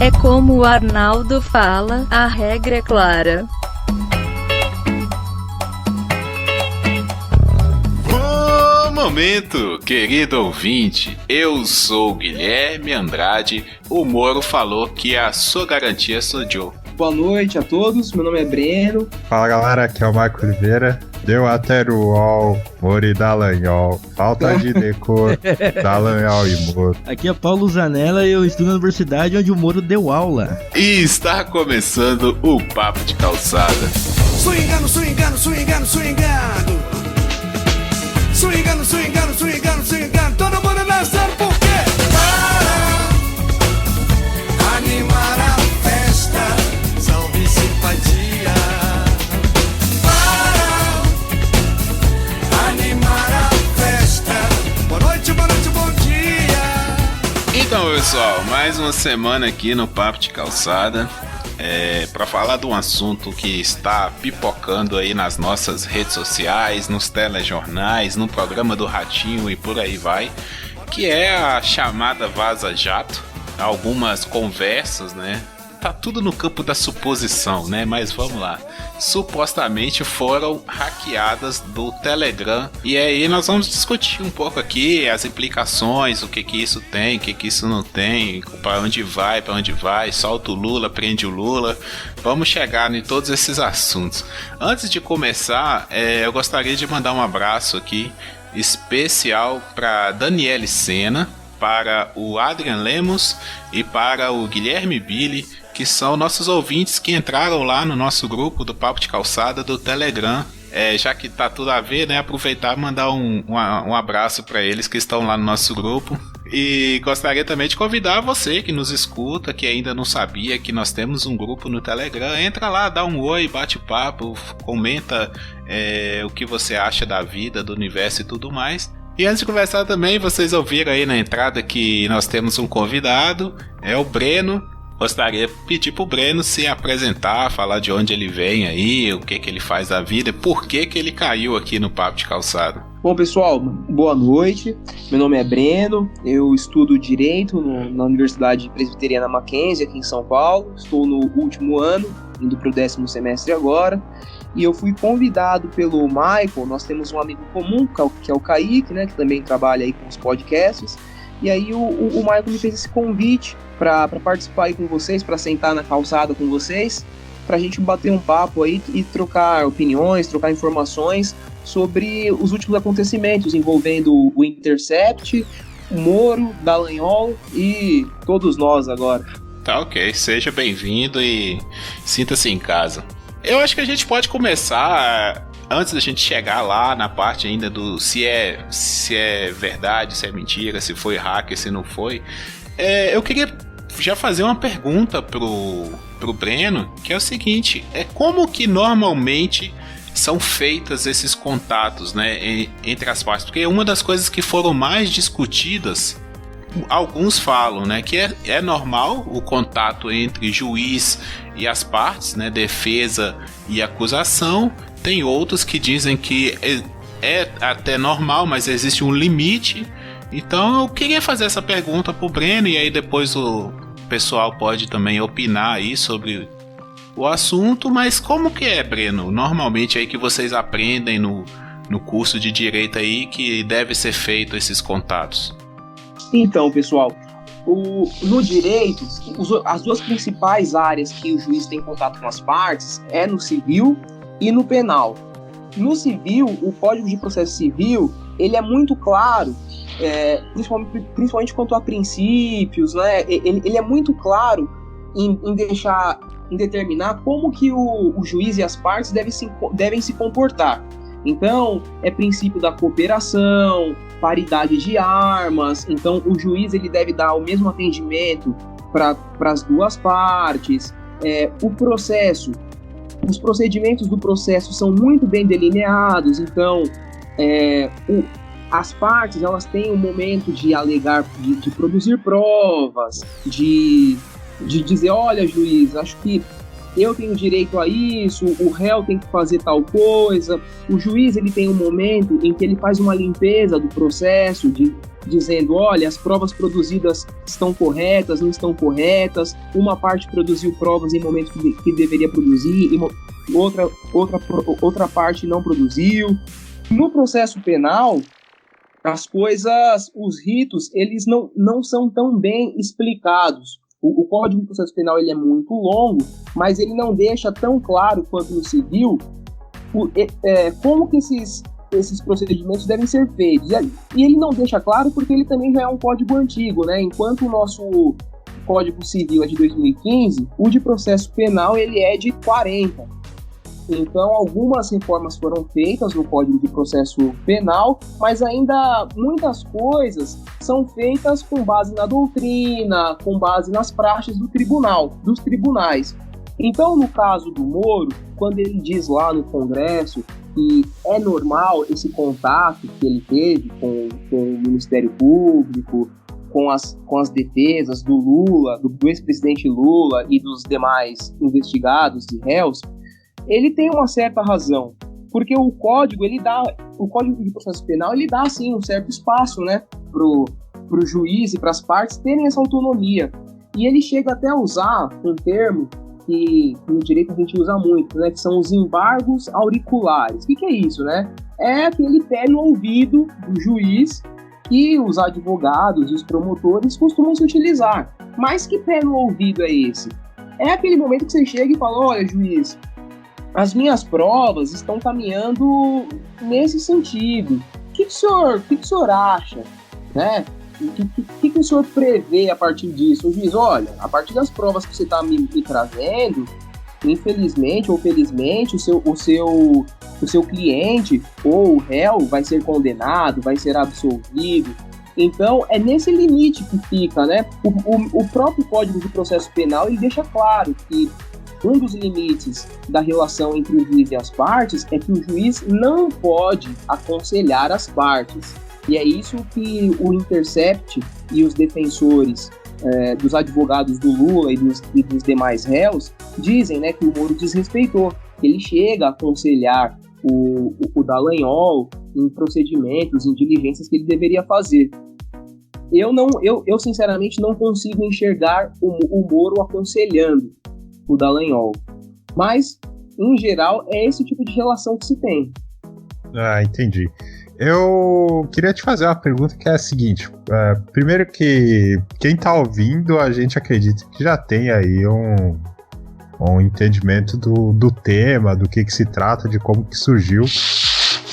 É como o Arnaldo fala, a regra é clara. Momento, querido ouvinte, eu sou o Guilherme Andrade, o Moro falou que a sua garantia sou Joe. Boa noite a todos, meu nome é Breno. Fala galera, aqui é o Marco Oliveira. Deu até o UOL, Moro e Dallagnol, falta de decor, Dallagnol e Moro. Aqui é Paulo Zanella e eu estudo na universidade onde o Moro deu aula. E está começando o Papo de Calçada. Swingando, swingando, swingando, swingando. Swingando, swingando, swingando, swingando. Todo mundo dançando por quê? Para animar a festa, salve simpatia. Para animar a festa. Boa noite, bom dia. Então, pessoal, mais uma semana aqui no Papo de Calçada. Para falar de um assunto que está pipocando aí nas nossas redes sociais, nos telejornais, no programa do Ratinho e por aí vai, que é a chamada Vaza Jato. Algumas conversas, né? Tá tudo no campo da suposição, né? Mas vamos lá. Supostamente foram hackeadas do Telegram. E aí nós vamos discutir um pouco aqui as implicações, o que isso tem, o que isso não tem, para onde vai, solta o Lula, prende o Lula. Vamos chegar em todos esses assuntos. Antes de começar, eu gostaria de mandar um abraço aqui especial para Daniele Sena, para o Adrian Lemos e para o Guilherme Billy, que são nossos ouvintes que entraram lá no nosso grupo do Papo de Calçada do Telegram. Já que tá tudo a ver, né? Aproveitar e mandar um abraço para eles que estão lá no nosso grupo. E gostaria também de convidar você que nos escuta, que ainda não sabia que nós temos um grupo no Telegram. Entra lá, dá um oi, bate papo, comenta o que você acha da vida, do universo e tudo mais. E antes de conversar também, vocês ouviram aí na entrada que nós temos um convidado, é o Breno. Gostaria de pedir pro Breno se apresentar, falar de onde ele vem aí, o que ele faz da vida, por que ele caiu aqui no Papo de Calçada. Bom, pessoal, boa noite. Meu nome é Breno, eu estudo Direito na Universidade Presbiteriana Mackenzie, aqui em São Paulo. Estou no último ano, indo para o 10º semestre agora. E eu fui convidado pelo Michael, nós temos um amigo comum, que é o Kaique, né, que também trabalha aí com os podcasts. E aí o Michael me fez esse convite para participar aí com vocês, para sentar na calçada com vocês, para a gente bater um papo aí e trocar opiniões, trocar informações sobre os últimos acontecimentos envolvendo o Intercept, o Moro, Dallagnol e todos nós agora. Tá, ok. Seja bem-vindo e sinta-se em casa. Eu acho que a gente pode começar, antes da gente chegar lá na parte ainda do se é verdade, se é mentira, se foi hacker, se não foi. Eu queria já fazer uma pergunta pro Breno, que é o seguinte: como que normalmente são feitas esses contatos, né, entre as partes? Porque uma das coisas que foram mais discutidas, alguns falam, né, que é normal o contato entre juiz e as partes, né, defesa e acusação. Tem outros que dizem que é até normal, mas existe um limite. Então eu queria fazer essa pergunta pro Breno, e aí depois o pessoal pode também opinar aí sobre o assunto. Mas como que é, Breno, normalmente aí que vocês aprendem no curso de Direito aí, que deve ser feito esses contatos? Então, pessoal, no direito, as duas principais áreas que o juiz tem contato com as partes é no civil e no penal. No civil, o Código de Processo Civil, ele é muito claro, principalmente quanto a princípios, né? Ele é muito claro em determinar como que o juiz e as partes devem se comportar. Então, é princípio da cooperação, paridade de armas. Então, o juiz ele deve dar o mesmo atendimento para as duas partes. Os procedimentos do processo são muito bem delineados. Então, as partes elas têm um momento de alegar, de produzir provas, de dizer: olha, juiz, acho que eu tenho direito a isso, o réu tem que fazer tal coisa. O juiz ele tem um momento em que ele faz uma limpeza do processo, de dizendo, olha, as provas produzidas estão corretas, não estão corretas, uma parte produziu provas em momento que deveria produzir, e outra parte não produziu. No processo penal, as coisas, os ritos, eles não são tão bem explicados. O Código de Processo Penal ele é muito longo, mas ele não deixa tão claro quanto no civil como que esses procedimentos devem ser feitos. E ele não deixa claro porque ele também já é um código antigo, né? Enquanto o nosso Código Civil é de 2015, o de processo penal ele é de 40. Então, algumas reformas foram feitas no Código de Processo Penal, mas ainda muitas coisas são feitas com base na doutrina, com base nas praxes dos tribunais. Então, no caso do Moro, quando ele diz lá no Congresso que é normal esse contato que ele teve com o Ministério Público, com as defesas do Lula, do ex-presidente Lula e dos demais investigados e réus, ele tem uma certa razão, porque o Código de Processo Penal, ele dá, assim, um certo espaço, né, pro juiz e para as partes terem essa autonomia. E ele chega até a usar um termo que no direito a gente usa muito, né, que são os embargos auriculares. O que é isso, né? É aquele pé no ouvido do juiz que os advogados e os promotores costumam se utilizar. Mas que pé no ouvido é esse? É aquele momento que você chega e fala, olha, juiz, as minhas provas estão caminhando nesse sentido. O que o senhor acha? Né? O que o senhor prevê a partir disso? O juiz, olha, a partir das provas que você está me trazendo, infelizmente ou felizmente, o seu cliente ou o réu vai ser condenado, vai ser absolvido. Então, é nesse limite que fica, né? O próprio Código de Processo Penal ele deixa claro que um dos limites da relação entre o juiz e as partes é que o juiz não pode aconselhar as partes. E é isso que o Intercept e os defensores dos advogados do Lula e dos demais réus dizem, né, que o Moro desrespeitou. Ele chega a aconselhar o Dallagnol em procedimentos, em diligências que ele deveria fazer. Eu sinceramente não consigo enxergar o Moro aconselhando o Dallagnol. Mas, em geral, é esse tipo de relação que se tem. Ah, entendi. Eu queria te fazer uma pergunta que é a seguinte. Primeiro que quem tá ouvindo, a gente acredita que já tem aí um entendimento do tema, do que se trata, de como que surgiu.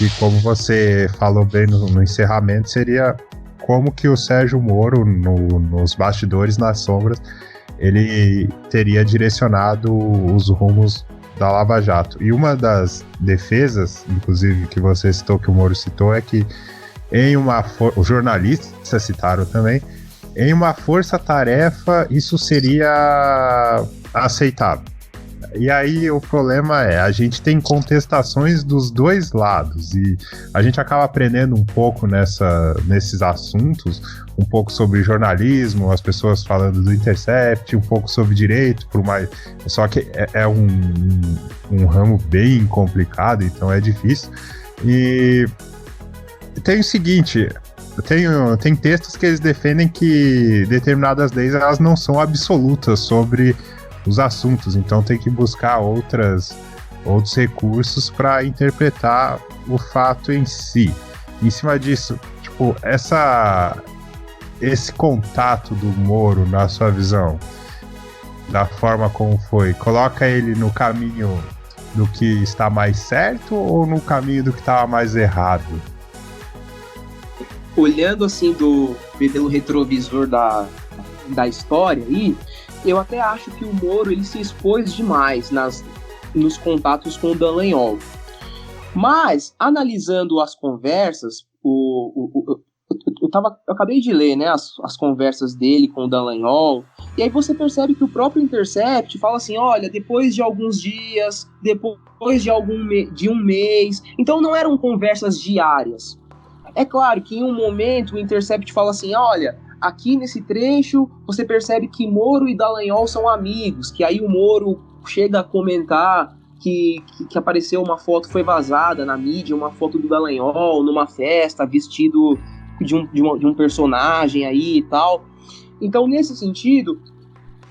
E como você falou bem no encerramento, seria como que o Sérgio Moro, nos bastidores, nas sombras, ele teria direcionado os rumos da Lava Jato. E uma das defesas, inclusive, que você citou, que o Moro citou, é que os jornalistas citaram também, em uma força-tarefa isso seria aceitável. E aí o problema é, a gente tem contestações dos dois lados e a gente acaba aprendendo um pouco nesses assuntos, um pouco sobre jornalismo, as pessoas falando do Intercept, um pouco sobre direito, só que é um ramo bem complicado, então é difícil. E tem o seguinte, tem textos que eles defendem que determinadas leis elas não são absolutas sobre os assuntos, então tem que buscar outros recursos para interpretar o fato em si. Em cima disso, tipo, esse contato do Moro, na sua visão, da forma como foi, coloca ele no caminho do que está mais certo ou no caminho do que estava mais errado? Olhando assim pelo retrovisor da história aí, eu até acho que o Moro ele se expôs demais nos contatos com o Dallagnol. Mas, analisando as conversas, eu acabei de ler, né, as conversas dele com o Dallagnol, e aí você percebe que o próprio Intercept fala assim, olha, depois de alguns dias, depois de um mês, então não eram conversas diárias. É claro que em um momento o Intercept fala assim, olha, aqui nesse trecho você percebe que Moro e Dallagnol são amigos, que aí o Moro chega a comentar que apareceu uma foto, foi vazada na mídia, uma foto do Dallagnol numa festa, vestido de um personagem aí e tal. Então, nesse sentido,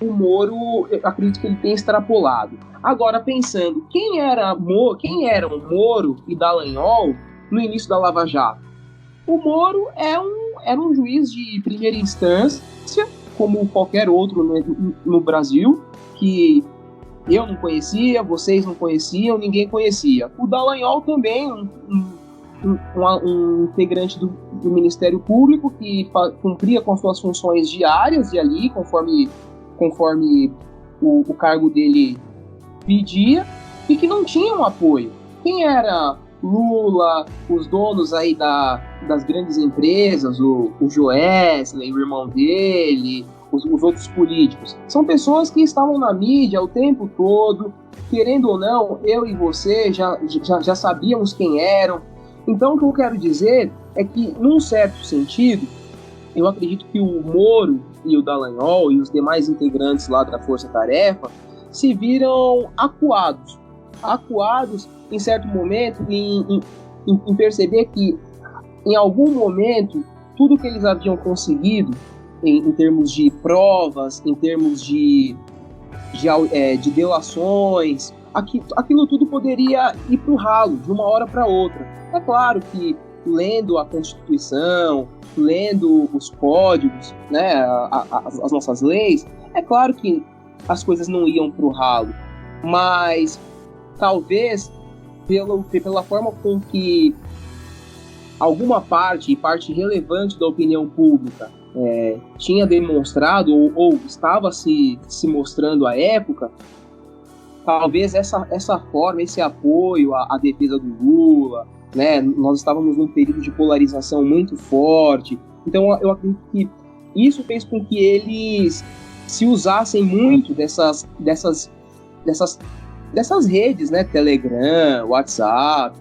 o Moro, eu acredito que ele tem extrapolado. Agora, pensando, quem eram Moro e Dallagnol no início da Lava Jato? O Moro era um juiz de primeira instância, como qualquer outro no Brasil, que eu não conhecia, vocês não conheciam, ninguém conhecia. O Dallagnol também, um integrante do Ministério Público que cumpria com suas funções diárias e ali, conforme o cargo dele pedia, e que não tinham apoio. Quem era Lula, os donos aí das grandes empresas, o Joesley, o irmão dele, os outros políticos? São pessoas que estavam na mídia o tempo todo, querendo ou não, eu e você já sabíamos quem eram. Então, o que eu quero dizer é que, num certo sentido, eu acredito que o Moro e o Dallagnol e os demais integrantes lá da Força Tarefa se viram acuados em certo momento em perceber que, em algum momento, tudo que eles haviam conseguido em termos de provas, em termos de delações, aquilo tudo poderia ir para o ralo de uma hora para outra. É claro que, lendo a Constituição, lendo os códigos, né, as nossas leis, é claro que as coisas não iam para o ralo, mas talvez pela forma com que alguma parte relevante da opinião pública tinha demonstrado ou estava se mostrando à época, talvez essa forma, esse apoio à defesa do Lula, né, nós estávamos num período de polarização muito forte, então eu acredito que isso fez com que eles se usassem muito dessas redes, né, Telegram, WhatsApp,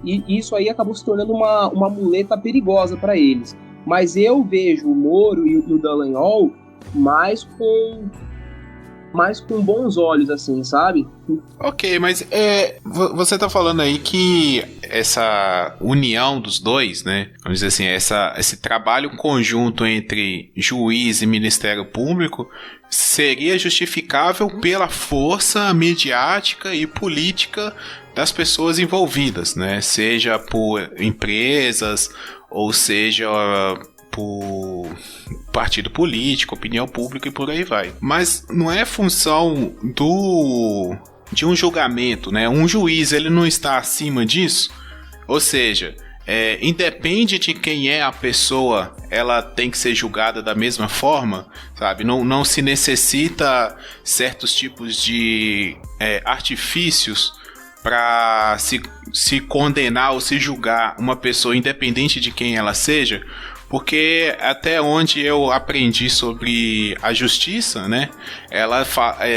e isso aí acabou se tornando uma muleta perigosa para eles. Mas eu vejo o Moro e o Dallagnol mais com bons olhos, assim, sabe? Ok, mas você tá falando aí que essa união dos dois, né? Vamos dizer assim, esse trabalho conjunto entre juiz e Ministério Público seria justificável pela força mediática e política das pessoas envolvidas, né? Seja por empresas ou seja por partido político, opinião pública e por aí vai. Mas não é função de um julgamento, né? Um juiz, ele não está acima disso? Ou seja, independe de quem é a pessoa, ela tem que ser julgada da mesma forma, sabe? Não se necessita certos tipos de artifícios para se condenar ou se julgar uma pessoa independente de quem ela seja, porque até onde eu aprendi sobre a justiça, né,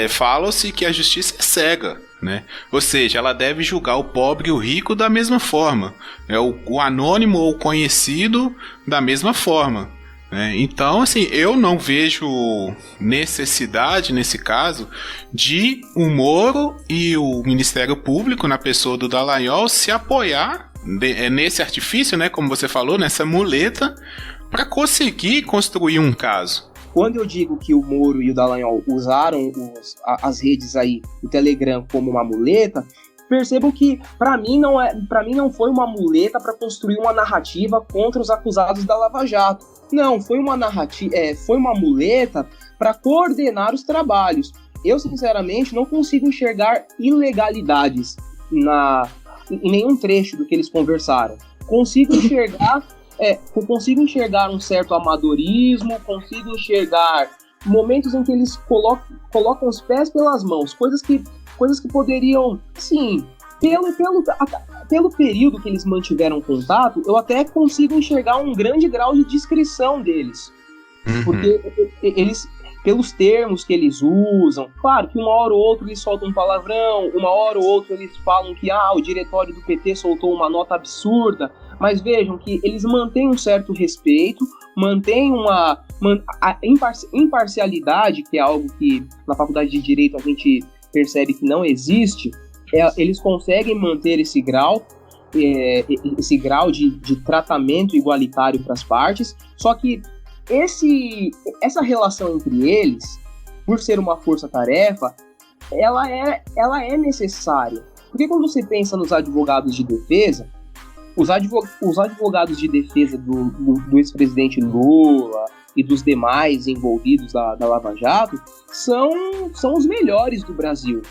fala-se que a justiça é cega, né? Ou seja, ela deve julgar o pobre e o rico da mesma forma, né? O anônimo ou o conhecido da mesma forma, né? Então, assim, eu não vejo necessidade, nesse caso, de o Moro e o Ministério Público, na pessoa do Dallagnol, se apoiar nesse artifício, né, como você falou, nessa muleta, para conseguir construir um caso. Quando eu digo que o Moro e o Dallagnol usaram as redes aí, o Telegram, como uma muleta, percebam que, para mim, não foi uma muleta para construir uma narrativa contra os acusados da Lava Jato. Não, foi uma muleta para coordenar os trabalhos. Eu, sinceramente, não consigo enxergar ilegalidades em nenhum trecho do que eles conversaram. Consigo enxergar um certo amadorismo, consigo enxergar momentos em que eles colocam os pés pelas mãos, coisas que poderiam, sim, pelo período que eles mantiveram contato, eu até consigo enxergar um grande grau de discrição deles. Uhum. Porque eles, pelos termos que eles usam, claro que uma hora ou outra eles soltam um palavrão, uma hora ou outra eles falam que o diretório do PT soltou uma nota absurda, mas vejam que eles mantêm um certo respeito, mantêm a imparcialidade, que é algo que na faculdade de Direito a gente percebe que não existe. Eles conseguem manter esse grau. esse grau de tratamento igualitário para as partes, só que essa relação entre eles, por ser uma força-tarefa, ela é necessária. Porque quando você pensa nos advogados de defesa, os advogados de defesa do ex-presidente Lula e dos demais envolvidos da Lava Jato são os melhores do Brasil.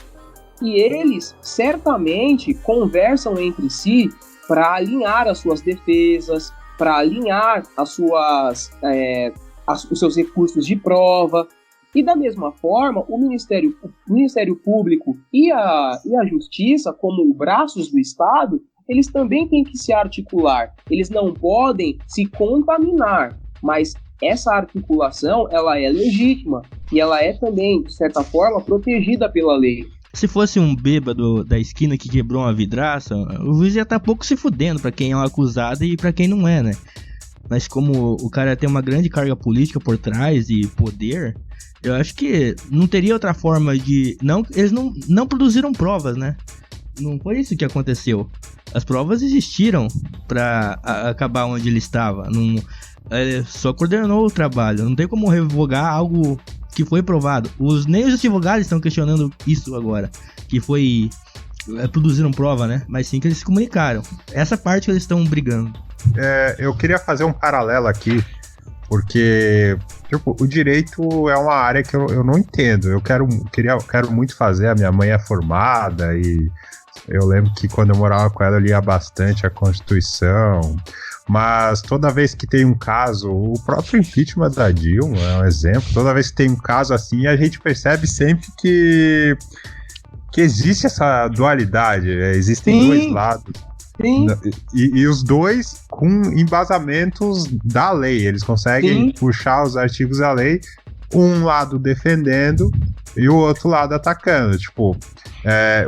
E eles certamente conversam entre si para alinhar as suas defesas, para alinhar os seus recursos de prova. E da mesma forma, o Ministério Público e a Justiça, como braços do Estado, eles também têm que se articular. Eles não podem se contaminar, mas essa articulação, ela é legítima e ela é também, de certa forma, protegida pela lei. Se fosse um bêbado da esquina que quebrou uma vidraça, o juiz ia estar pouco se fudendo pra quem é um acusado e pra quem não é, né? Mas como o cara tem uma grande carga política por trás e poder, eu acho que não teria outra forma de... Eles não produziram provas, né? Não foi isso que aconteceu. As provas existiram pra acabar onde ele estava. Ele só coordenou o trabalho. Não tem como revogar algo que foi provado. Nem os advogados estão questionando isso agora. Que foi... produziram prova, né? Mas sim que eles se comunicaram. Essa parte que eles estão brigando. Eu queria fazer um paralelo aqui, porque tipo, o direito é uma área que eu não entendo. Eu quero muito fazer, a minha mãe é formada e eu lembro que quando eu morava com ela eu lia bastante a Constituição, mas toda vez que tem um caso, o próprio impeachment da Dilma é um exemplo, toda vez que tem um caso assim, a gente percebe sempre que existe essa dualidade, existem dois lados. E os dois com embasamentos da lei, eles conseguem puxar os artigos da lei, um lado defendendo e o outro lado atacando. Tipo,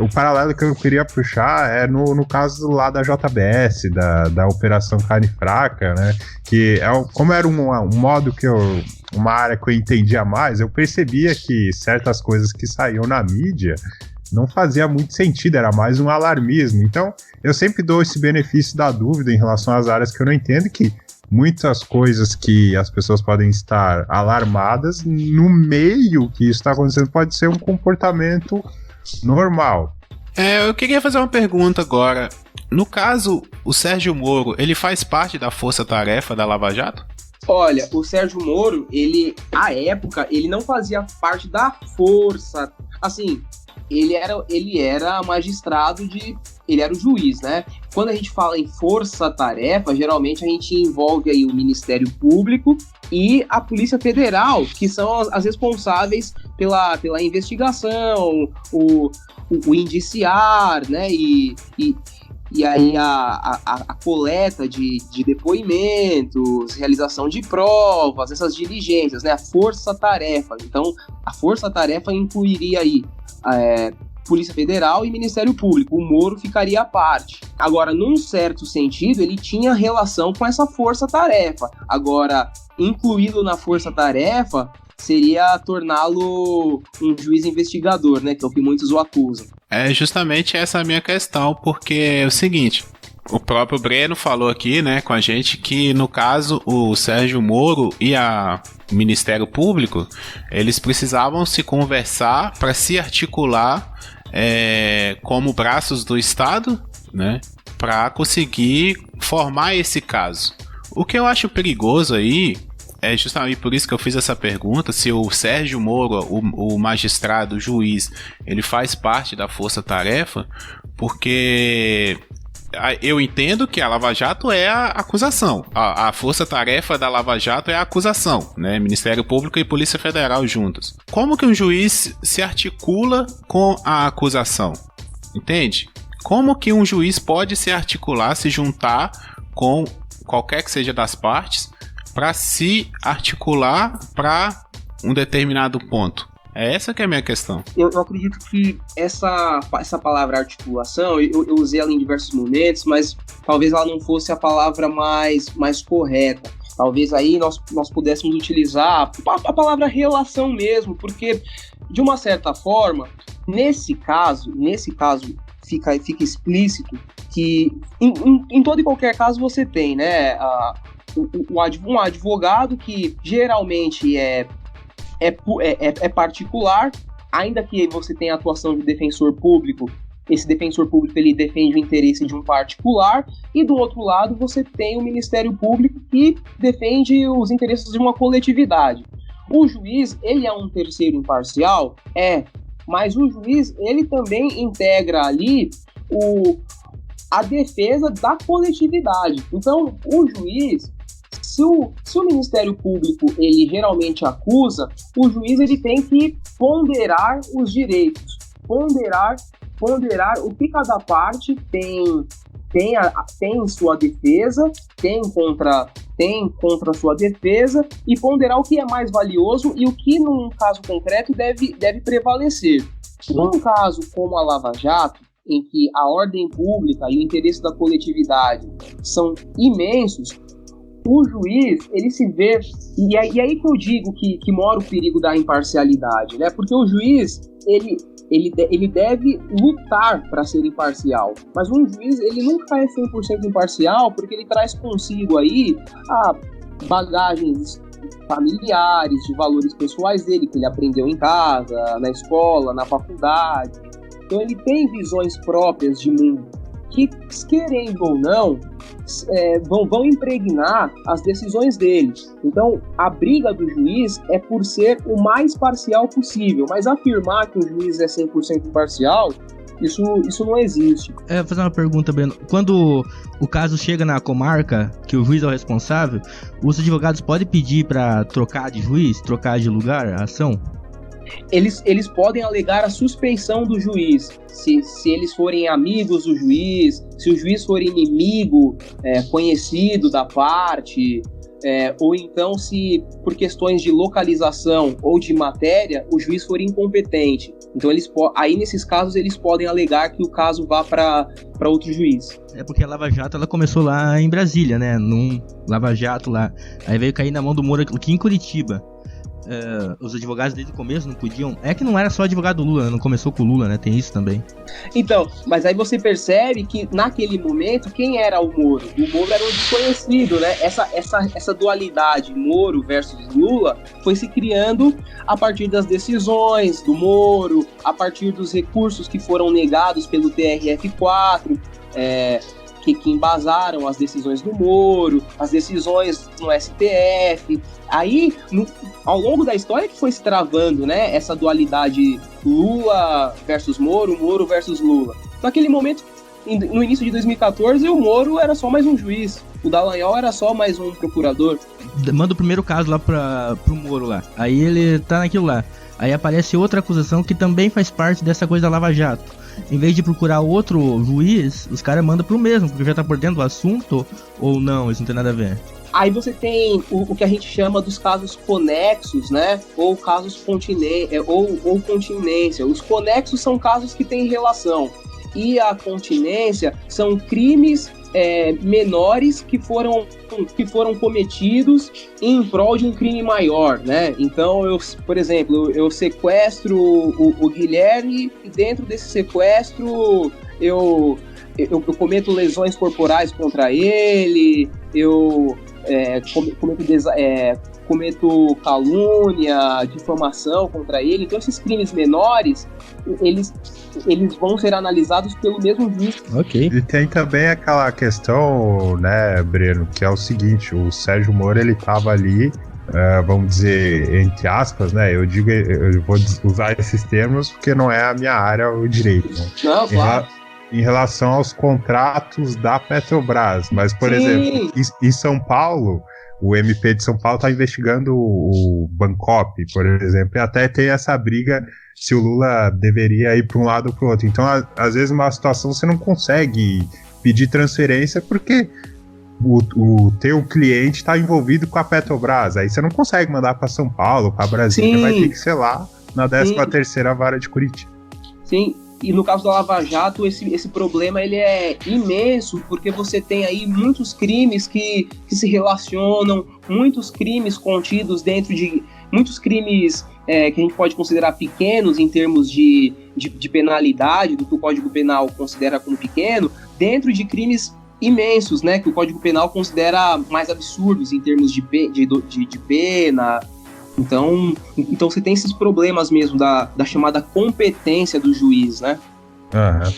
o paralelo que eu queria puxar é no caso lá da JBS, da Operação Carne Fraca, né? Que como era um modo uma área que eu entendia mais, eu percebia que certas coisas que saíam na mídia não fazia muito sentido, era mais um alarmismo. Então, eu sempre dou esse benefício da dúvida em relação às áreas que eu não entendo, que muitas coisas que as pessoas podem estar alarmadas, no meio que isso está acontecendo, pode ser um comportamento normal. Eu queria fazer uma pergunta agora. No caso, o Sérgio Moro, ele faz parte da força-tarefa da Lava Jato? Olha, o Sérgio Moro, à época, ele não fazia parte da força, assim... Ele era magistrado ele era o juiz, né? Quando a gente fala em força-tarefa, geralmente a gente envolve aí o Ministério Público e a Polícia Federal, que são as responsáveis pela investigação, o indiciar, né? E aí a coleta de depoimentos, realização de provas, essas diligências, né? A força-tarefa. Então, a força-tarefa incluiria aí Polícia Federal e Ministério Público. O Moro ficaria à parte. Agora, num certo sentido, ele tinha relação com essa força-tarefa. Agora, incluí-lo na força-tarefa seria torná-lo um juiz investigador, né? Que é o que muitos o acusam. É justamente essa a minha questão, porque é o seguinte... O próprio Breno falou aqui, né, com a gente, que no caso o Sérgio Moro e o Ministério Público, eles precisavam se conversar para se articular como braços do Estado, né, para conseguir formar esse caso. O que eu acho perigoso aí, é justamente por isso que eu fiz essa pergunta, se o Sérgio Moro, o magistrado, o juiz, ele faz parte da força-tarefa, porque... Eu entendo que a Lava Jato é a acusação. A força-tarefa da Lava Jato é a acusação, né? Ministério Público e Polícia Federal juntos. Como que um juiz se articula com a acusação? Entende? Como que um juiz pode se articular, se juntar com qualquer que seja das partes para se articular para um determinado ponto? É essa que é a minha questão. Eu acredito que essa palavra articulação, eu usei ela em diversos momentos, mas talvez ela não fosse a palavra mais correta. Talvez aí nós pudéssemos utilizar a palavra relação mesmo, porque, de uma certa forma, nesse caso fica explícito que em todo e qualquer caso você tem, né, um advogado que geralmente é particular, ainda que você tenha a atuação de defensor público. Esse defensor público ele defende o interesse de um particular, e do outro lado você tem o Ministério Público que defende os interesses de uma coletividade. O juiz, ele é um terceiro imparcial? Mas o juiz, ele também integra ali a defesa da coletividade. Então, o juiz, se o Ministério Público, ele geralmente acusa, o juiz ele tem que ponderar os direitos, ponderar o que cada parte tem em sua defesa, tem contra sua defesa, e ponderar o que é mais valioso e o que, num caso concreto, deve prevalecer. Num caso como a Lava Jato, em que a ordem pública e o interesse da coletividade são imensos, o juiz, ele se vê... E aí que eu digo que mora o perigo da imparcialidade, né? Porque o juiz, ele deve lutar para ser imparcial. Mas um juiz, ele nunca é 100% imparcial, porque ele traz consigo aí bagagens familiares, de valores pessoais dele, que ele aprendeu em casa, na escola, na faculdade. Então ele tem visões próprias de mundo, que, querendo ou não, vão impregnar as decisões dele. Então, a briga do juiz é por ser o mais parcial possível, mas afirmar que o juiz é 100% imparcial, isso não existe. Vou fazer uma pergunta, Breno. Quando o caso chega na comarca, que o juiz é o responsável, os advogados podem pedir para trocar de juiz, trocar de lugar a ação? Eles podem alegar a suspeição do juiz, se eles forem amigos do juiz, se o juiz for inimigo conhecido da parte, ou então se por questões de localização ou de matéria o juiz for incompetente. Então aí nesses casos eles podem alegar que o caso vá para outro juiz. Porque a Lava Jato ela começou lá em Brasília, né? Num Lava Jato lá. Aí veio cair na mão do Moro aqui em Curitiba. Os advogados desde o começo não podiam... É que não era só advogado do Lula, né? Não começou com o Lula, né? Tem isso também. Então, mas aí você percebe que naquele momento, quem era o Moro? O Moro era um desconhecido, né? Essa dualidade Moro versus Lula foi se criando a partir das decisões do Moro, a partir dos recursos que foram negados pelo TRF4, que embasaram as decisões do Moro, as decisões no STF. Aí, ao longo da história que foi se travando, né, essa dualidade Lula versus Moro, Moro versus Lula. Naquele momento, no início de 2014, o Moro era só mais um juiz, o Dallagnol era só mais um procurador. Manda o primeiro caso lá pro Moro lá, aí ele tá naquilo lá. Aí aparece outra acusação que também faz parte dessa coisa da Lava Jato. Em vez de procurar outro juiz, os caras mandam pro mesmo, porque já tá por dentro do assunto, ou não, isso não tem nada a ver. Aí você tem o que a gente chama dos casos conexos, né? Ou casos ou contingência. Os conexos são casos que têm relação. E a contingência são crimes menores que foram cometidos em prol de um crime maior, né? Então, por exemplo, eu sequestro o Guilherme e dentro desse sequestro eu cometo lesões corporais contra ele, eu cometo calúnia, difamação contra ele. Então esses crimes menores, eles vão ser analisados pelo mesmo juiz. Ok. E tem também aquela questão, né, Breno, que é o seguinte: o Sérgio Moro, ele tava ali, vamos dizer, entre aspas, né, eu vou usar esses termos porque não é a minha área, o direito, né? Não, claro. Em relação aos contratos da Petrobras. Mas, por Sim. exemplo, em São Paulo, o MP de São Paulo está investigando o Bancop, por exemplo, e até tem essa briga se o Lula deveria ir para um lado ou para o outro. Então, às vezes, uma situação você não consegue pedir transferência porque o teu cliente está envolvido com a Petrobras. Aí você não consegue mandar para São Paulo, para Brasília, Sim. vai ter que ser lá na 13ª vara de Curitiba. Sim. E no caso da Lava Jato, esse problema ele é imenso, porque você tem aí muitos crimes que se relacionam, muitos crimes contidos dentro de... muitos crimes que a gente pode considerar pequenos em termos de penalidade, do que o Código Penal considera como pequeno, dentro de crimes imensos, né, que o Código Penal considera mais absurdos em termos de pena. Então você tem esses problemas mesmo da chamada competência do juiz, né?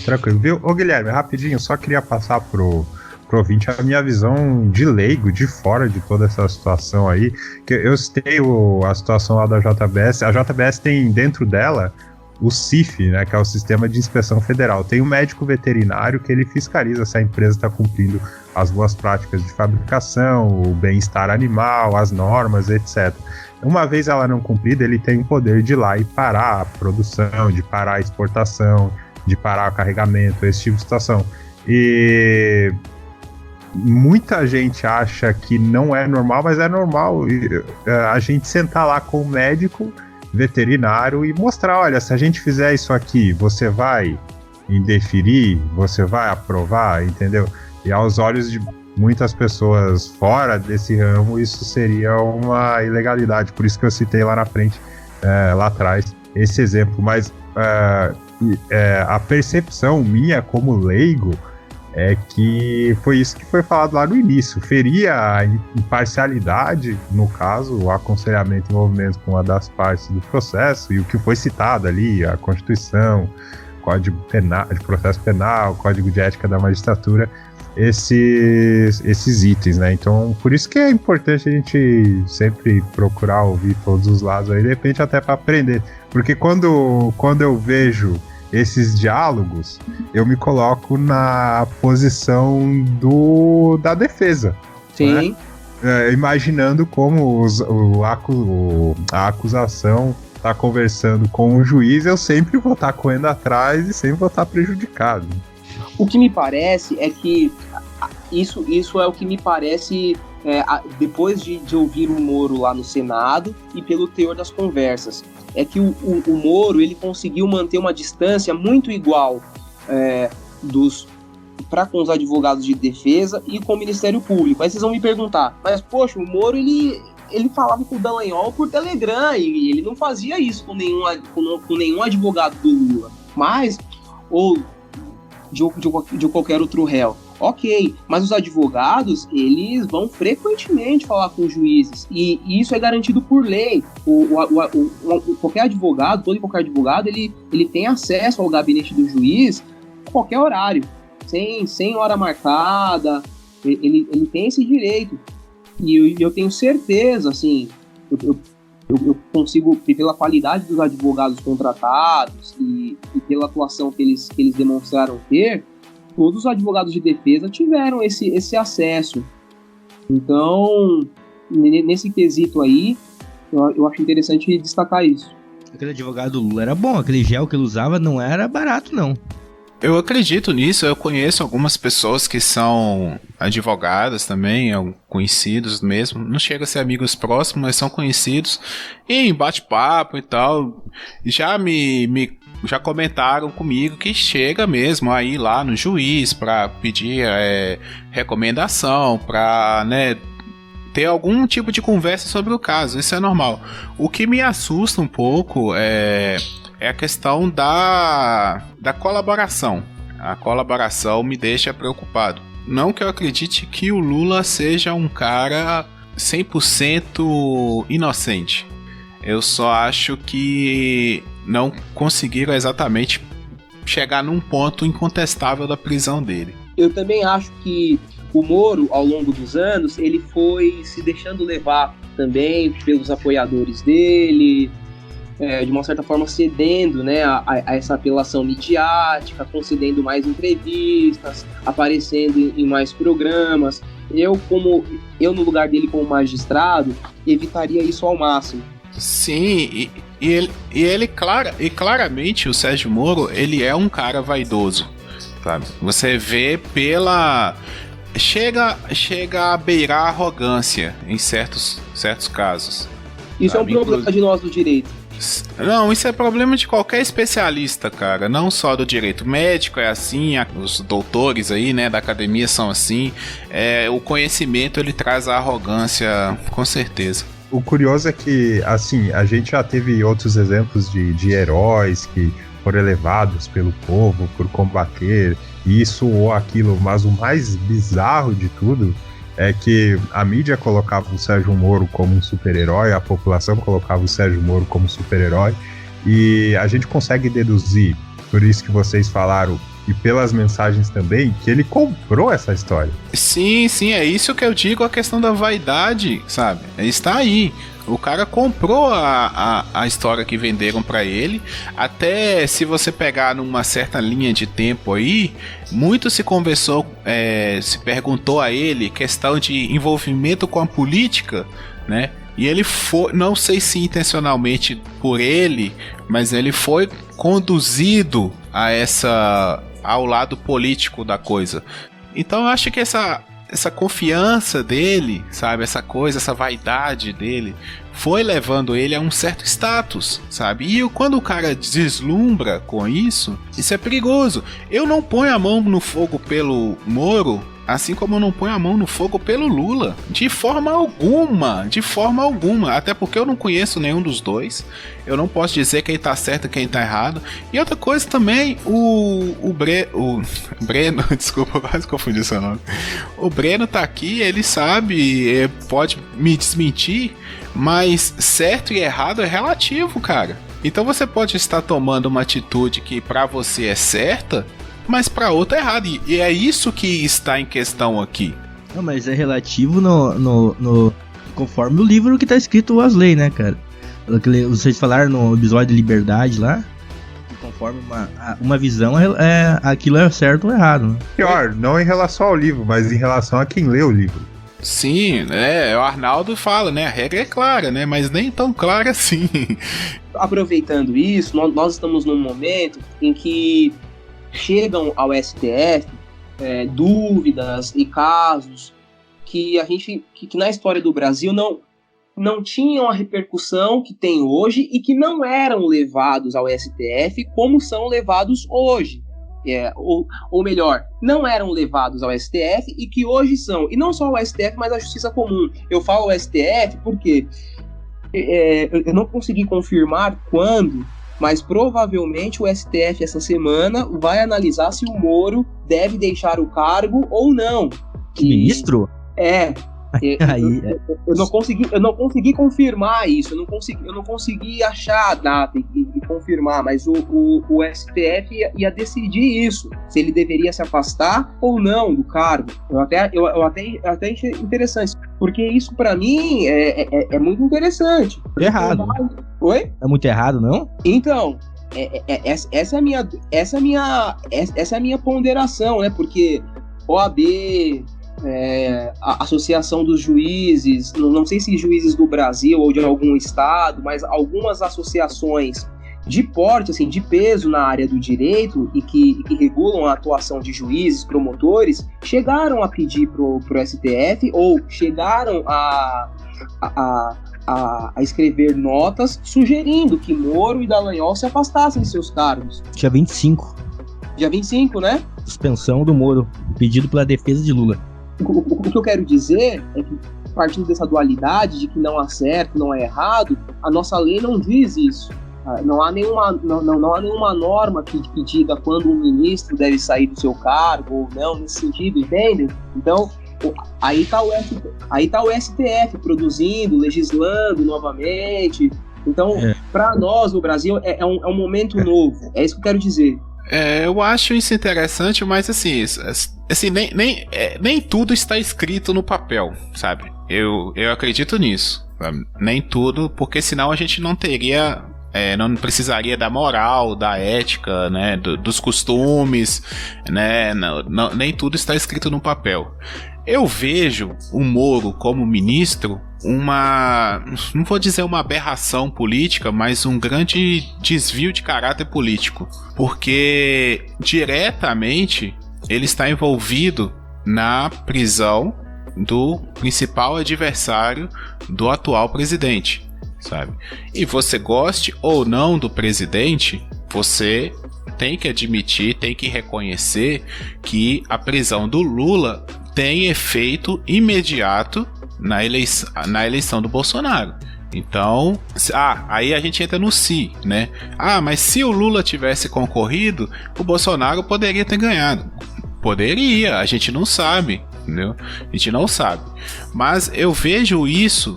Tranquilo. Viu? Ô Guilherme, rapidinho, só queria passar pro ouvinte a minha visão de leigo, de fora de toda essa situação aí, que eu citei a situação lá da JBS. A JBS tem dentro dela o CIF, né, que é o Sistema de Inspeção Federal. Tem um médico veterinário que ele fiscaliza se a empresa está cumprindo as boas práticas de fabricação, o bem-estar animal, as normas, etc. Uma vez ela não cumprida, ele tem o poder de ir lá e parar a produção, de parar a exportação, de parar o carregamento, esse tipo de situação. E muita gente acha que não é normal, mas é normal a gente sentar lá com o médico veterinário e mostrar, olha, se a gente fizer isso aqui, você vai indeferir, você vai aprovar, entendeu? E aos olhos de muitas pessoas fora desse ramo, isso seria uma ilegalidade, por isso que eu citei lá na frente, lá atrás, esse exemplo. Mas a percepção minha como leigo é que foi isso que foi falado lá no início, feria a imparcialidade, no caso, o aconselhamento e envolvimento com uma das partes do processo, e o que foi citado ali, a Constituição, Código Penal, de Processo Penal, Código de Ética da Magistratura, esses itens, né? Então, por isso que é importante a gente sempre procurar ouvir todos os lados aí, de repente até para aprender, porque quando eu vejo esses diálogos, eu me coloco na posição da defesa. Sim. Né? Imaginando como a acusação está conversando com o juiz, eu sempre vou estar correndo atrás e sempre vou estar prejudicado. O que me parece é que isso é o que me parece depois de ouvir o Moro lá no Senado e pelo teor das conversas. É que o Moro, ele conseguiu manter uma distância muito igual com os advogados de defesa e com o Ministério Público. Aí vocês vão me perguntar, mas poxa, o Moro ele falava com o Dallagnol por Telegram e ele não fazia isso com nenhum advogado do Lula, ou de qualquer outro réu. Ok, mas os advogados, eles vão frequentemente falar com os juízes, e isso é garantido por lei. Qualquer advogado, todo e qualquer advogado, ele tem acesso ao gabinete do juiz a qualquer horário, sem hora marcada, ele tem esse direito. E eu tenho certeza, assim, eu consigo, pela qualidade dos advogados contratados e pela atuação que eles demonstraram ter, todos os advogados de defesa tiveram esse acesso. Então, nesse quesito aí, eu acho interessante destacar isso. Aquele advogado do Lula era bom, aquele gel que ele usava não era barato, não. Eu acredito nisso, eu conheço algumas pessoas que são advogadas também, conhecidos mesmo, não chega a ser amigos próximos, mas são conhecidos, e em bate-papo e tal, já comentaram comigo que chega mesmo a ir lá no juiz para pedir recomendação, para, né, ter algum tipo de conversa sobre o caso, isso é normal. O que me assusta um pouco é a questão da colaboração. A colaboração me deixa preocupado. Não que eu acredite que o Lula seja um cara 100% inocente. Eu só acho que não conseguiram exatamente chegar num ponto incontestável da prisão dele. Eu também acho que o Moro, ao longo dos anos, ele foi se deixando levar também pelos apoiadores dele, de uma certa forma cedendo, né, a essa apelação midiática, concedendo mais entrevistas, aparecendo em mais programas. Eu, no lugar dele como magistrado, evitaria isso ao máximo. Sim, claramente o Sérgio Moro, ele é um cara vaidoso, sabe? Você vê chega a beirar a arrogância em certos casos. Isso sabe? É um problema de nós do direito. Não, isso é problema de qualquer especialista, cara, não só do direito. Médico é assim, os doutores aí, né, da academia são assim. O conhecimento, ele traz a arrogância, com certeza. O curioso é que, assim, a gente já teve outros exemplos de heróis que foram elevados pelo povo por combater isso ou aquilo, mas o mais bizarro de tudo é que a mídia colocava o Sérgio Moro como um super-herói, a população colocava o Sérgio Moro como super-herói, e a gente consegue deduzir, por isso que vocês falaram, e pelas mensagens também, que ele comprou essa história. Sim, é isso que eu digo, a questão da vaidade, sabe? Está aí. O cara comprou a história que venderam pra ele. Até se você pegar numa certa linha de tempo aí, muito se conversou, se perguntou a ele questão de envolvimento com a política, né? E ele foi, não sei se intencionalmente por ele, mas ele foi conduzido ao lado político da coisa. Então eu acho que essa confiança dele, sabe, essa vaidade dele, foi levando ele a um certo status, sabe? E quando o cara deslumbra com isso é perigoso. Eu não ponho a mão no fogo pelo Moro, assim como eu não ponho a mão no fogo pelo Lula. De forma alguma. Até porque eu não conheço nenhum dos dois. Eu não posso dizer quem tá certo e quem tá errado. E outra coisa também, o Breno, desculpa, quase confundi seu nome. O Breno tá aqui, ele sabe, pode me desmentir, mas certo e errado é relativo, cara. Então você pode estar tomando uma atitude que pra você é certa, mas pra outra é errada. E é isso que está em questão aqui. Não, mas é relativo conforme o livro que tá escrito as leis, né, cara? Vocês falaram no episódio de Liberdade lá, que conforme uma visão, aquilo é certo ou errado, né? Pior, não em relação ao livro, mas em relação a quem lê o livro. Sim, o Arnaldo fala, né? A regra é clara, né? Mas nem tão clara assim. Aproveitando isso, nós estamos num momento em que chegam ao STF dúvidas e casos que que na história do Brasil não tinham a repercussão que tem hoje e que não eram levados ao STF como são levados hoje. Ou melhor, não eram levados ao STF e que hoje são. E não só ao STF, mas à Justiça Comum. Eu falo ao STF porque eu não consegui confirmar quando, mas provavelmente o STF essa semana vai analisar se o Moro deve deixar o cargo ou não. Ministro? Eu não consegui confirmar isso, eu não consegui achar a data e confirmar, mas o STF ia decidir isso, se ele deveria se afastar ou não do cargo. Eu até achei interessante, porque isso pra mim é muito interessante. Errado. Oi? É muito errado, não? Então, essa é a minha ponderação, né? Porque OAB, a Associação dos Juízes, não sei se juízes do Brasil ou de algum estado, mas algumas associações de porte, assim, de peso na área do direito e que regulam a atuação de juízes, promotores, chegaram a pedir pro STF ou chegaram a escrever notas sugerindo que Moro e Dallagnol se afastassem de seus cargos. Dia 25. Dia 25, né? Suspensão do Moro, pedido pela defesa de Lula. O que eu quero dizer é que, partindo dessa dualidade de que não há certo, não é errado, a nossa lei não diz isso. Não há nenhuma norma que diga quando um ministro deve sair do seu cargo ou não, nesse sentido, entendem? Então, aí tá o STF produzindo, legislando novamente. Então, para nós no Brasil, é um momento novo. É isso que eu quero dizer. Eu acho isso interessante, mas assim nem tudo está escrito no papel, sabe? Eu acredito nisso, sabe? Nem tudo, porque senão a gente não teria, não precisaria da moral, da ética, né? Dos costumes, né? Nem tudo está escrito no papel. Eu vejo o Moro como ministro não vou dizer uma aberração política, mas um grande desvio de caráter político, porque diretamente ele está envolvido na prisão do principal adversário do atual presidente, sabe? E você goste ou não do presidente, você tem que admitir, tem que reconhecer que a prisão do Lula tem efeito imediato na eleição do Bolsonaro. Então, aí a gente entra no se, né? Mas se o Lula tivesse concorrido, o Bolsonaro poderia ter ganhado. Poderia, a gente não sabe, entendeu? A gente não sabe. Mas eu vejo isso,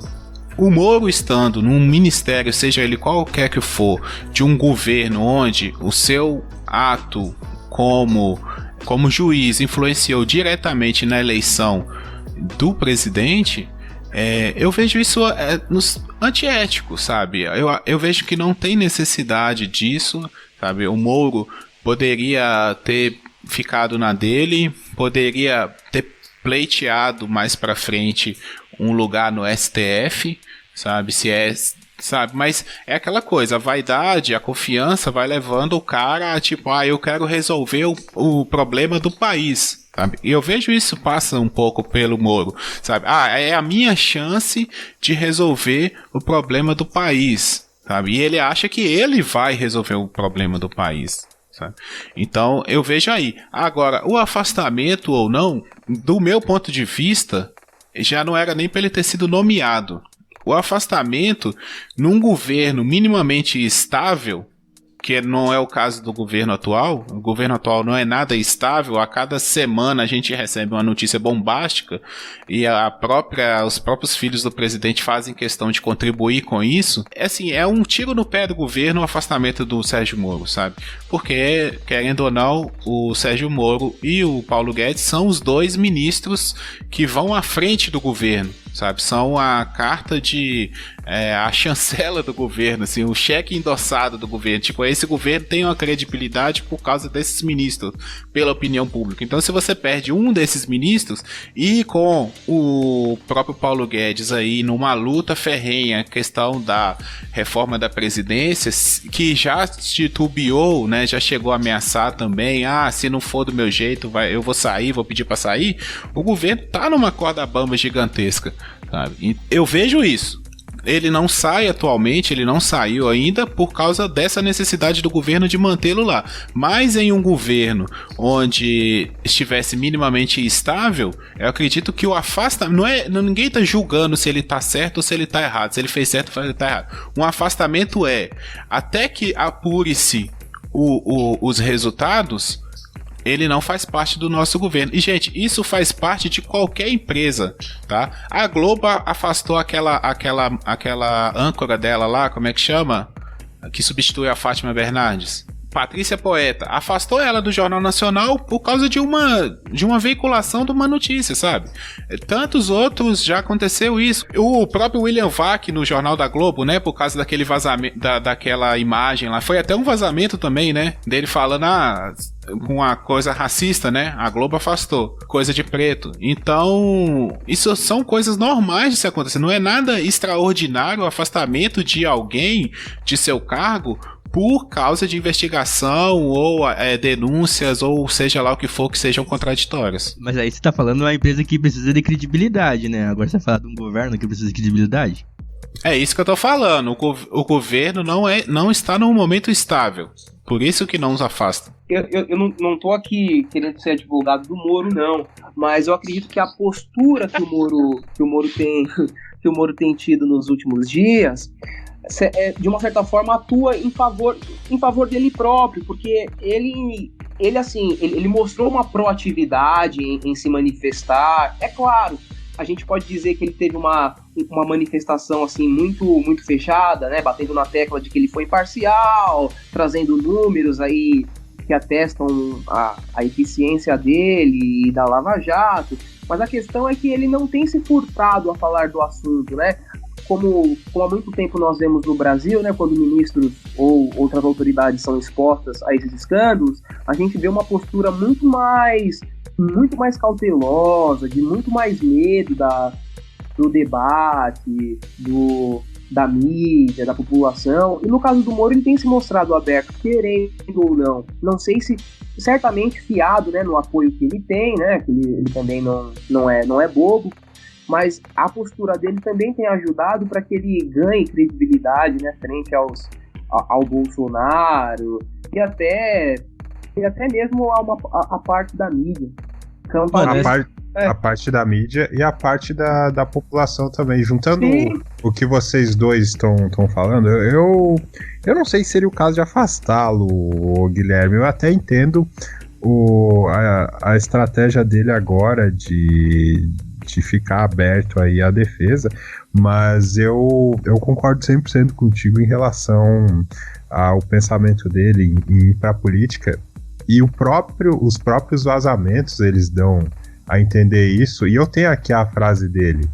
o Moro estando num ministério, seja ele qualquer que for, de um governo onde o seu ato como juiz influenciou diretamente na eleição do presidente, eu vejo isso antiético, sabe? Eu vejo que não tem necessidade disso, sabe? O Moro poderia ter ficado na dele, poderia ter pleiteado mais pra frente um lugar no STF, sabe? Mas é aquela coisa, a vaidade, a confiança vai levando o cara a tipo, eu quero resolver o problema do país. Sabe? E eu vejo isso passa um pouco pelo Moro, sabe? É a minha chance de resolver o problema do país, sabe? E ele acha que ele vai resolver o problema do país, sabe? Então eu vejo aí. Agora, o afastamento ou não, do meu ponto de vista, já não era nem para ele ter sido nomeado. O afastamento num governo minimamente estável, que não é o caso do governo atual. O governo atual não é nada estável. A cada semana a gente recebe uma notícia bombástica e os próprios filhos do presidente fazem questão de contribuir com isso. É um tiro no pé do governo o afastamento do Sérgio Moro, sabe? Porque, querendo ou não, o Sérgio Moro e o Paulo Guedes são os dois ministros que vão à frente do governo, sabe? São a carta a chancela do governo, assim, o cheque endossado do governo. Tipo, esse governo tem uma credibilidade por causa desses ministros, pela opinião pública. Então, se você perde um desses ministros e com o próprio Paulo Guedes aí numa luta ferrenha, questão da reforma da presidência, que já titubeou, né, já chegou a ameaçar também, se não for do meu jeito, eu vou sair, vou pedir pra sair, o governo tá numa corda bamba gigantesca, sabe? E eu vejo isso. Ele não sai atualmente, ele não saiu ainda por causa dessa necessidade do governo de mantê-lo lá. Mas em um governo onde estivesse minimamente estável, eu acredito que o afastamento... ninguém está julgando se ele está certo ou se ele está errado, se ele fez certo ou se ele está errado. Um afastamento até que apure-se os resultados, ele não faz parte do nosso governo. E, gente, isso faz parte de qualquer empresa, tá? A Globo afastou aquela âncora dela lá, como é que chama? Que substitui a Fátima Bernardes. Patrícia Poeta. Afastou ela do Jornal Nacional por causa de uma veiculação de uma notícia, sabe? Tantos outros já aconteceu isso. O próprio William Vac no Jornal da Globo, né? Por causa daquele vazamento, daquela imagem lá. Foi até um vazamento também, né? Dele falando, com uma coisa racista, né? A Globo afastou. Coisa de preto. Então, isso são coisas normais de se acontecer. Não é nada extraordinário o afastamento de alguém de seu cargo por causa de investigação ou denúncias, ou seja lá o que for que sejam contraditórias. Mas aí você tá falando de uma empresa que precisa de credibilidade, né? Agora você fala de um governo que precisa de credibilidade? É isso que eu tô falando. O governo não está num momento estável. Por isso que não nos afasta. Eu não tô aqui querendo ser advogado do Moro, não. Mas eu acredito que a postura que o Moro tem tido nos últimos dias, de uma certa forma, atua em favor dele próprio, porque ele mostrou uma proatividade em se manifestar. É claro, a gente pode dizer que ele teve uma manifestação assim muito, muito fechada, né, batendo na tecla de que ele foi imparcial, trazendo números aí que atestam a eficiência dele e da Lava Jato, mas a questão é que ele não tem se furtado a falar do assunto, né? Como há muito tempo nós vemos no Brasil, né, quando ministros ou outras autoridades são expostas a esses escândalos, a gente vê uma postura muito mais cautelosa, de muito mais medo do debate, da mídia, da população. E no caso do Moro, ele tem se mostrado aberto, querendo ou não. Não sei se certamente fiado, né, no apoio que ele tem, né, que ele também não é bobo. Mas a postura dele também tem ajudado para que ele ganhe credibilidade, né, frente ao Bolsonaro e até mesmo a parte da mídia. A parte da mídia e a parte da população também. Juntando Sim. o que vocês dois estão falando, eu não sei se seria o caso de afastá-lo, Guilherme. Eu até entendo a estratégia dele agora de ficar aberto aí à defesa, mas eu concordo 100% contigo em relação ao pensamento dele em ir para a política, e os próprios vazamentos eles dão a entender isso, e eu tenho aqui a frase dele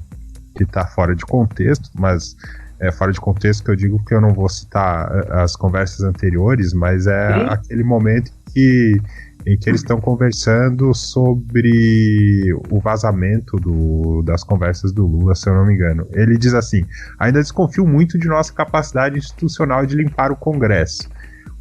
que está fora de contexto, mas é fora de contexto que eu digo porque eu não vou citar as conversas anteriores, mas é aquele momento em que eles estão conversando sobre o vazamento das conversas do Lula, se eu não me engano. Ele diz assim: ainda desconfio muito de nossa capacidade institucional de limpar o Congresso.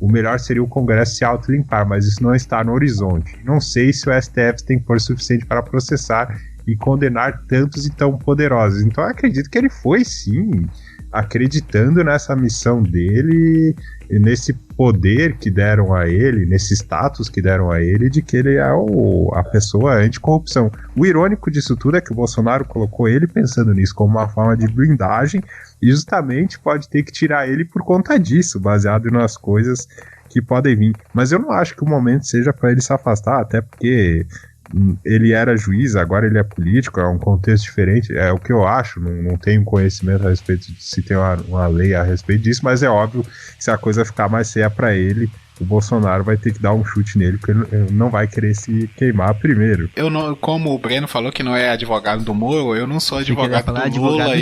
O melhor seria o Congresso se autolimpar, mas isso não está no horizonte. Não sei se o STF tem força suficiente para processar e condenar tantos e tão poderosos. Então eu acredito que ele foi, sim, acreditando nessa missão dele, nesse poder que deram a ele, nesse status que deram a ele, de que ele é a pessoa anticorrupção. O irônico disso tudo é que o Bolsonaro colocou ele pensando nisso como uma forma de blindagem, e justamente pode ter que tirar ele por conta disso, baseado nas coisas que podem vir. Mas eu não acho que o momento seja para ele se afastar, até porque ele era juiz, agora ele é político, é um contexto diferente, é o que eu acho, não tenho conhecimento a respeito de se tem uma lei a respeito disso, mas é óbvio que se a coisa ficar mais feia para ele, o Bolsonaro vai ter que dar um chute nele, porque ele não vai querer se queimar primeiro. Eu não, como o Breno falou que não é advogado do Moro, eu não sou advogado do Lula.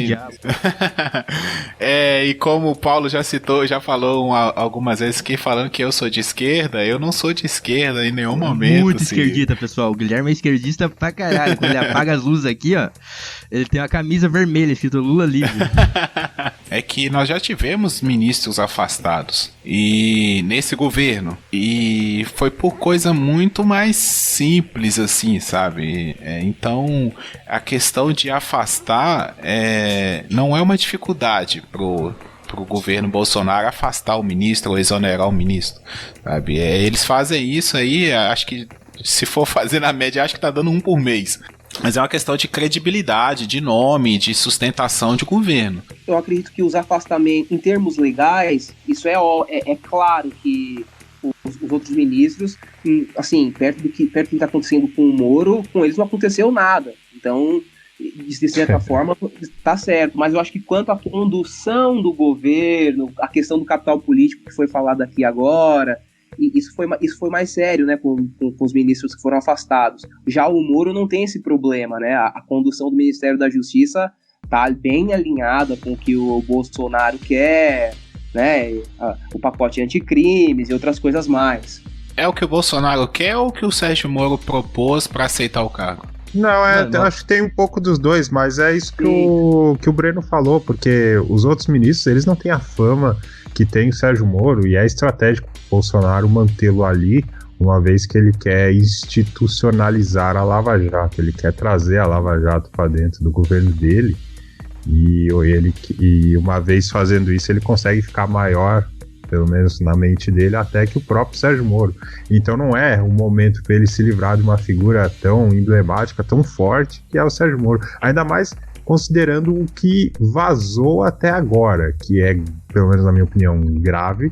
E como o Paulo já citou, já falou algumas vezes que falando que eu sou de esquerda, eu não sou de esquerda em nenhum momento. Muito esquerdista, pessoal. O Guilherme é esquerdista pra caralho. Quando ele apaga as luzes aqui, ó, ele tem uma camisa vermelha escrito Lula livre. É que nós já tivemos ministros afastados e nesse governo, e foi por coisa muito mais simples assim, sabe? Então a questão de afastar não é uma dificuldade pro governo Bolsonaro afastar o ministro ou exonerar o ministro, sabe? Eles fazem isso aí, acho que se for fazer na média, acho que tá dando um por mês. Mas é uma questão de credibilidade, de nome, de sustentação de governo. Eu acredito que os afastamentos, em termos legais, isso é claro que os outros ministros, assim, perto do que está acontecendo com o Moro, com eles não aconteceu nada. Então, de certa forma, está certo. Mas eu acho que quanto à condução do governo, a questão do capital político que foi falado aqui agora, isso foi mais sério, né, com os ministros que foram afastados. Já o Moro não tem esse problema, né? A condução do Ministério da Justiça está bem alinhada com o que o Bolsonaro quer, né? O pacote anticrimes e outras coisas mais. É o que o Bolsonaro quer ou o que o Sérgio Moro propôs para aceitar o cargo? Não, eu acho que tem um pouco dos dois, mas é isso que o Breno falou, porque os outros ministros, eles não têm a fama que tem o Sérgio Moro, e é estratégico o Bolsonaro mantê-lo ali, uma vez que ele quer institucionalizar a Lava Jato, ele quer trazer a Lava Jato para dentro do governo dele, e uma vez fazendo isso ele consegue ficar maior, pelo menos na mente dele, até que o próprio Sérgio Moro. Então não é um momento para ele se livrar de uma figura tão emblemática, tão forte, que é o Sérgio Moro, ainda mais considerando o que vazou até agora, que é, pelo menos na minha opinião, grave,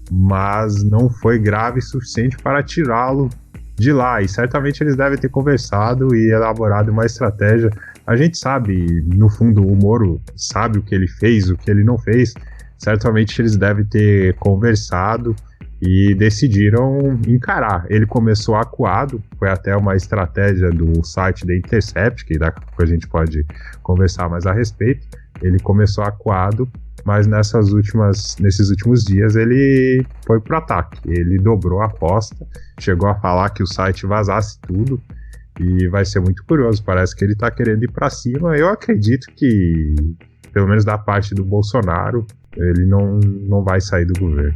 mas não foi grave o suficiente para tirá-lo de lá, e certamente eles devem ter conversado e elaborado uma estratégia. A gente sabe, no fundo, o Moro sabe o que ele fez, o que ele não fez, certamente eles devem ter conversado e decidiram encarar. Ele começou acuado, foi até uma estratégia do site da Intercept, que daqui a pouco a gente pode conversar mais a respeito. Ele começou acuado, mas nesses últimos dias ele foi pro ataque. Ele dobrou a aposta, chegou a falar que o site vazasse tudo, e vai ser muito curioso. Parece que ele tá querendo ir para cima. Eu acredito que, pelo menos da parte do Bolsonaro, ele não vai sair do governo.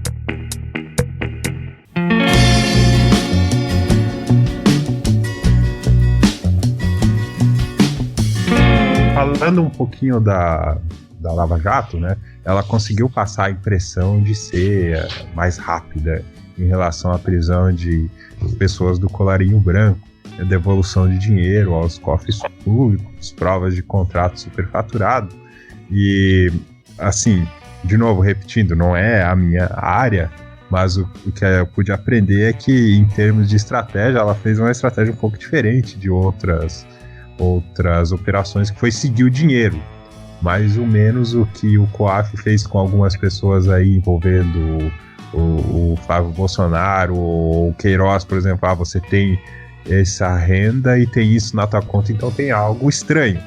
Falando um pouquinho da Lava Jato, né? Ela conseguiu passar a impressão de ser mais rápida em relação à prisão de pessoas do colarinho branco. devolução de dinheiro aos cofres públicos, provas de contrato superfaturado. E, assim, de novo, repetindo, não é a minha área, mas o que eu pude aprender é que, em termos de estratégia, ela fez uma estratégia um pouco diferente de outras operações, que foi seguir o dinheiro. Mais ou menos o que o COAF fez com algumas pessoas aí envolvendo o Flávio Bolsonaro, ou o Queiroz, por exemplo. Você tem essa renda e tem isso na tua conta, então tem algo estranho.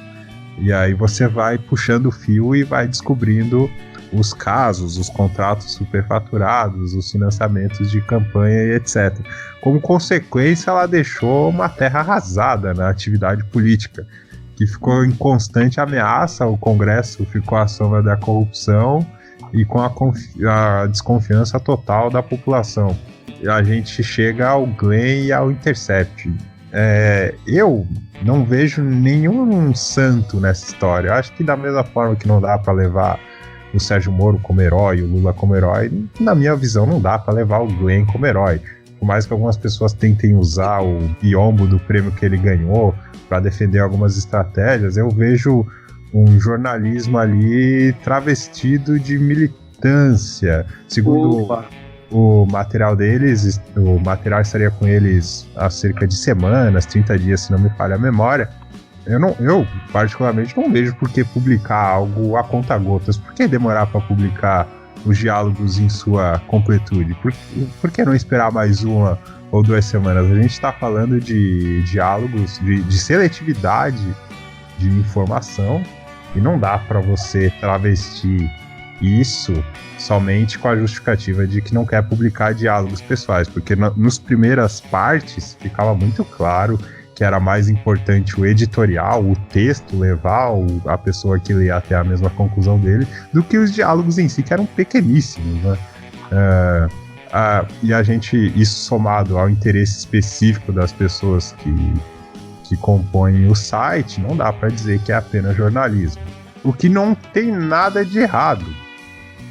E aí você vai puxando o fio e vai descobrindo os casos, os contratos superfaturados, os financiamentos de campanha e etc. Como consequência, ela deixou uma terra arrasada na atividade política, que ficou em constante ameaça. O Congresso ficou à sombra da corrupção e com a desconfiança total da população. E a gente chega ao Glenn e ao Intercept. Eu não vejo nenhum santo nessa história. Eu acho que da mesma forma que não dá para levar o Sérgio Moro como herói e o Lula como herói, na minha visão não dá para levar o Glenn como herói. Por mais que algumas pessoas tentem usar o biombo do prêmio que ele ganhou para defender algumas estratégias, eu vejo um jornalismo ali travestido de militância. Segundo o material deles, o material estaria com eles há cerca de semanas, 30 dias, se não me falha a memória. Eu particularmente não vejo por que publicar algo a conta-gotas. Por que demorar para publicar os diálogos em sua completude? Por que não esperar mais 1 ou 2 semanas? A gente está falando de diálogos, de seletividade de informação, e não dá para você travestir isso somente com a justificativa de que não quer publicar diálogos pessoais, porque nas primeiras partes ficava muito claro que era mais importante o editorial, o texto, levar a pessoa que lê até a mesma conclusão dele, do que os diálogos em si, que eram pequeníssimos, né? E a gente, isso somado ao interesse específico das pessoas que compõem o site, não dá para dizer que é apenas jornalismo. O que não tem nada de errado.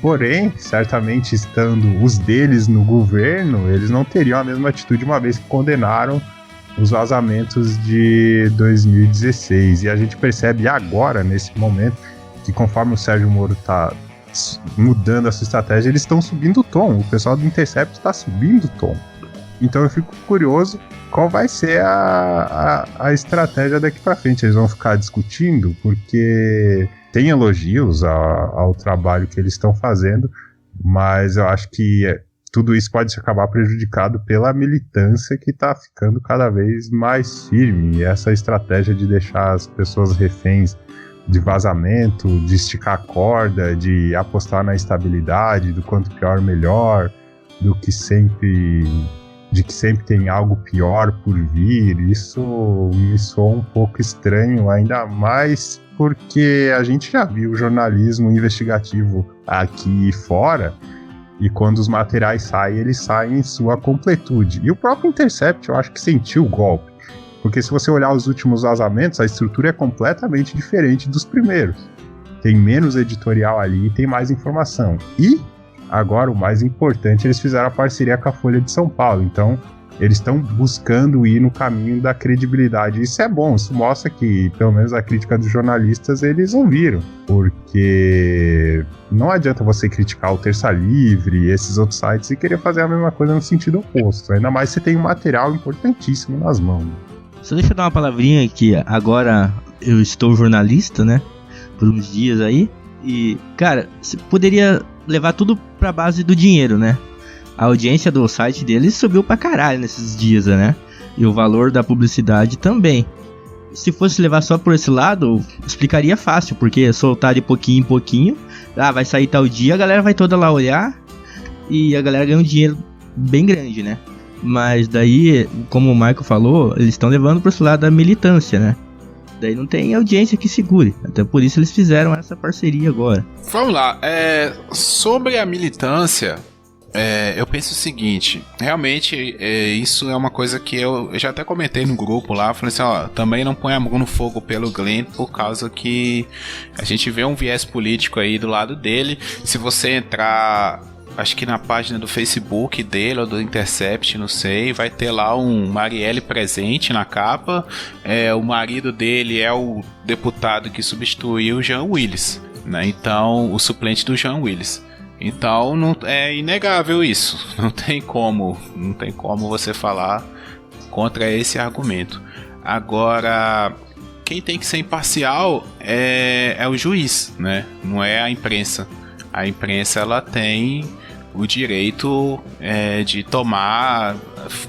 Porém, certamente estando os deles no governo, eles não teriam a mesma atitude, uma vez que condenaram os vazamentos de 2016. E a gente percebe agora, nesse momento, que conforme o Sérgio Moro está mudando a sua estratégia, eles estão subindo o tom. O pessoal do Intercept está subindo o tom. Então eu fico curioso qual vai ser a estratégia daqui para frente. Eles vão ficar discutindo, porque tem elogios ao trabalho que eles estão fazendo, mas eu acho que tudo isso pode acabar prejudicado pela militância, que está ficando cada vez mais firme. E essa estratégia de deixar as pessoas reféns de vazamento, de esticar a corda, de apostar na estabilidade, do quanto pior melhor, de que sempre tem algo pior por vir, isso me soa um pouco estranho, ainda mais porque a gente já viu o jornalismo investigativo aqui e fora, e quando os materiais saem, eles saem em sua completude. E o próprio Intercept, eu acho que sentiu o golpe, porque se você olhar os últimos vazamentos, a estrutura é completamente diferente dos primeiros. Tem menos editorial ali e tem mais informação. E, agora, o mais importante, eles fizeram a parceria com a Folha de São Paulo, então eles estão buscando ir no caminho da credibilidade. Isso é bom, isso mostra que, pelo menos a crítica dos jornalistas, eles ouviram. Porque não adianta você criticar o Terça Livre e esses outros sites e querer fazer a mesma coisa no sentido oposto. Ainda mais se tem um material importantíssimo nas mãos. Só deixa eu dar uma palavrinha que agora eu estou jornalista, né? Por uns dias aí. E, cara, você poderia levar tudo pra base do dinheiro, né? A audiência do site deles subiu pra caralho nesses dias, né? E o valor da publicidade também. Se fosse levar só por esse lado, explicaria fácil, porque soltar de pouquinho em pouquinho, vai sair tal dia, a galera vai toda lá olhar e a galera ganha um dinheiro bem grande, né? Mas daí, como o Michael falou, eles estão levando pro esse lado da militância, né? Daí não tem audiência que segure. Até por isso eles fizeram essa parceria agora. Vamos lá. Sobre a militância, eu penso o seguinte. Realmente, isso é uma coisa que eu já até comentei no grupo lá. Falei assim, também não põe a mão no fogo pelo Glenn, por causa que a gente vê um viés político aí do lado dele. Se você entrar acho que na página do Facebook dele ou do Intercept, não sei, vai ter lá um Marielle presente na capa. O marido dele é o deputado que substituiu o Jean Willis, né? Então, o suplente do Jean Willis. Então, não, é inegável isso. Não tem como você falar contra esse argumento. Agora, quem tem que ser imparcial é o juiz, né? Não é a imprensa. A imprensa, ela tem o direito de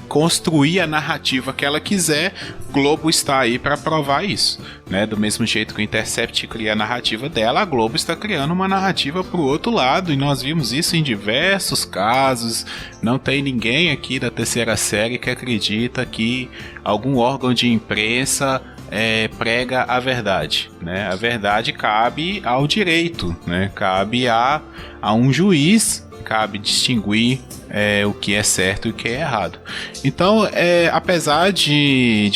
construir a narrativa que ela quiser. O Globo está aí para provar isso, né? Do mesmo jeito que o Intercept cria a narrativa dela, a Globo está criando uma narrativa para o outro lado, e nós vimos isso em diversos casos. Não tem ninguém aqui da terceira série que acredita que algum órgão de imprensa prega a verdade, né? A verdade cabe ao direito, né? Cabe a um juiz, cabe distinguir o que é certo e o que é errado. Então, apesar de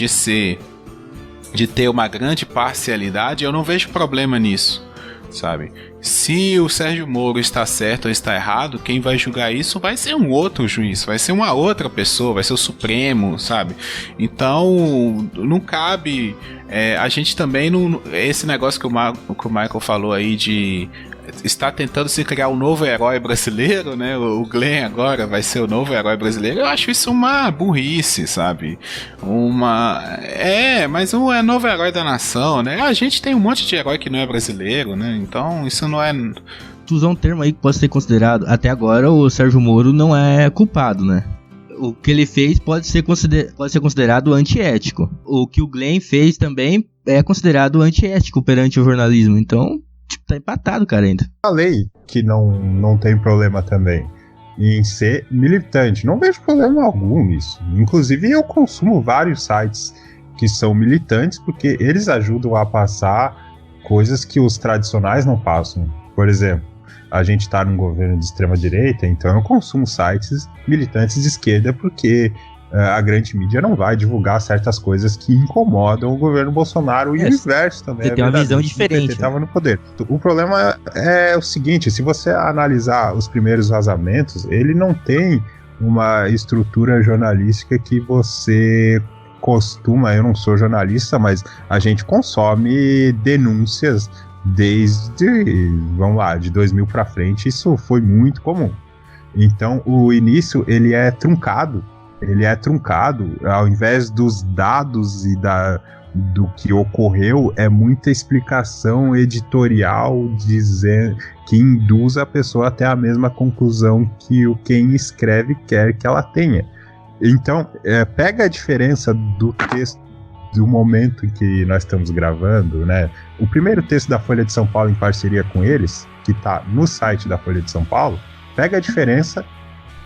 ter uma grande parcialidade, eu não vejo problema nisso, sabe? Se o Sérgio Moro está certo ou está errado, quem vai julgar isso vai ser um outro juiz, vai ser uma outra pessoa, vai ser o Supremo, sabe? Então, não cabe... a gente também não... Esse negócio que o Michael falou aí de... Está tentando se criar um novo herói brasileiro, né? O Glenn agora vai ser o novo herói brasileiro. Eu acho isso uma burrice, sabe? Mas é novo herói da nação, né? A gente tem um monte de herói que não é brasileiro, né? Então isso não é... Tu usou um termo aí que pode ser considerado... Até agora o Sérgio Moro não é culpado, né? O que ele fez pode ser considerado antiético. O que o Glenn fez também é considerado antiético perante o jornalismo. Então... tá empatado, cara, ainda. Falei que não tem problema também em ser militante. Não vejo problema algum nisso. Inclusive, eu consumo vários sites que são militantes porque eles ajudam a passar coisas que os tradicionais não passam. Por exemplo, a gente tá num governo de extrema-direita, então eu consumo sites militantes de esquerda porque... a grande mídia não vai divulgar certas coisas que incomodam o governo Bolsonaro e o inverso também. Você tem uma visão diferente. O PT estava no poder. O problema é o seguinte, se você analisar os primeiros vazamentos, ele não tem uma estrutura jornalística que você costuma, eu não sou jornalista, mas a gente consome denúncias desde, vamos lá, de 2000 para frente, isso foi muito comum. Então o início ele é truncado, ao invés dos dados e do que ocorreu, é muita explicação editorial que induz a pessoa até a mesma conclusão que quem escreve quer que ela tenha. Então, pega a diferença do texto do momento em que nós estamos gravando, né? O primeiro texto da Folha de São Paulo em parceria com eles, que está no site da Folha de São Paulo, pega a diferença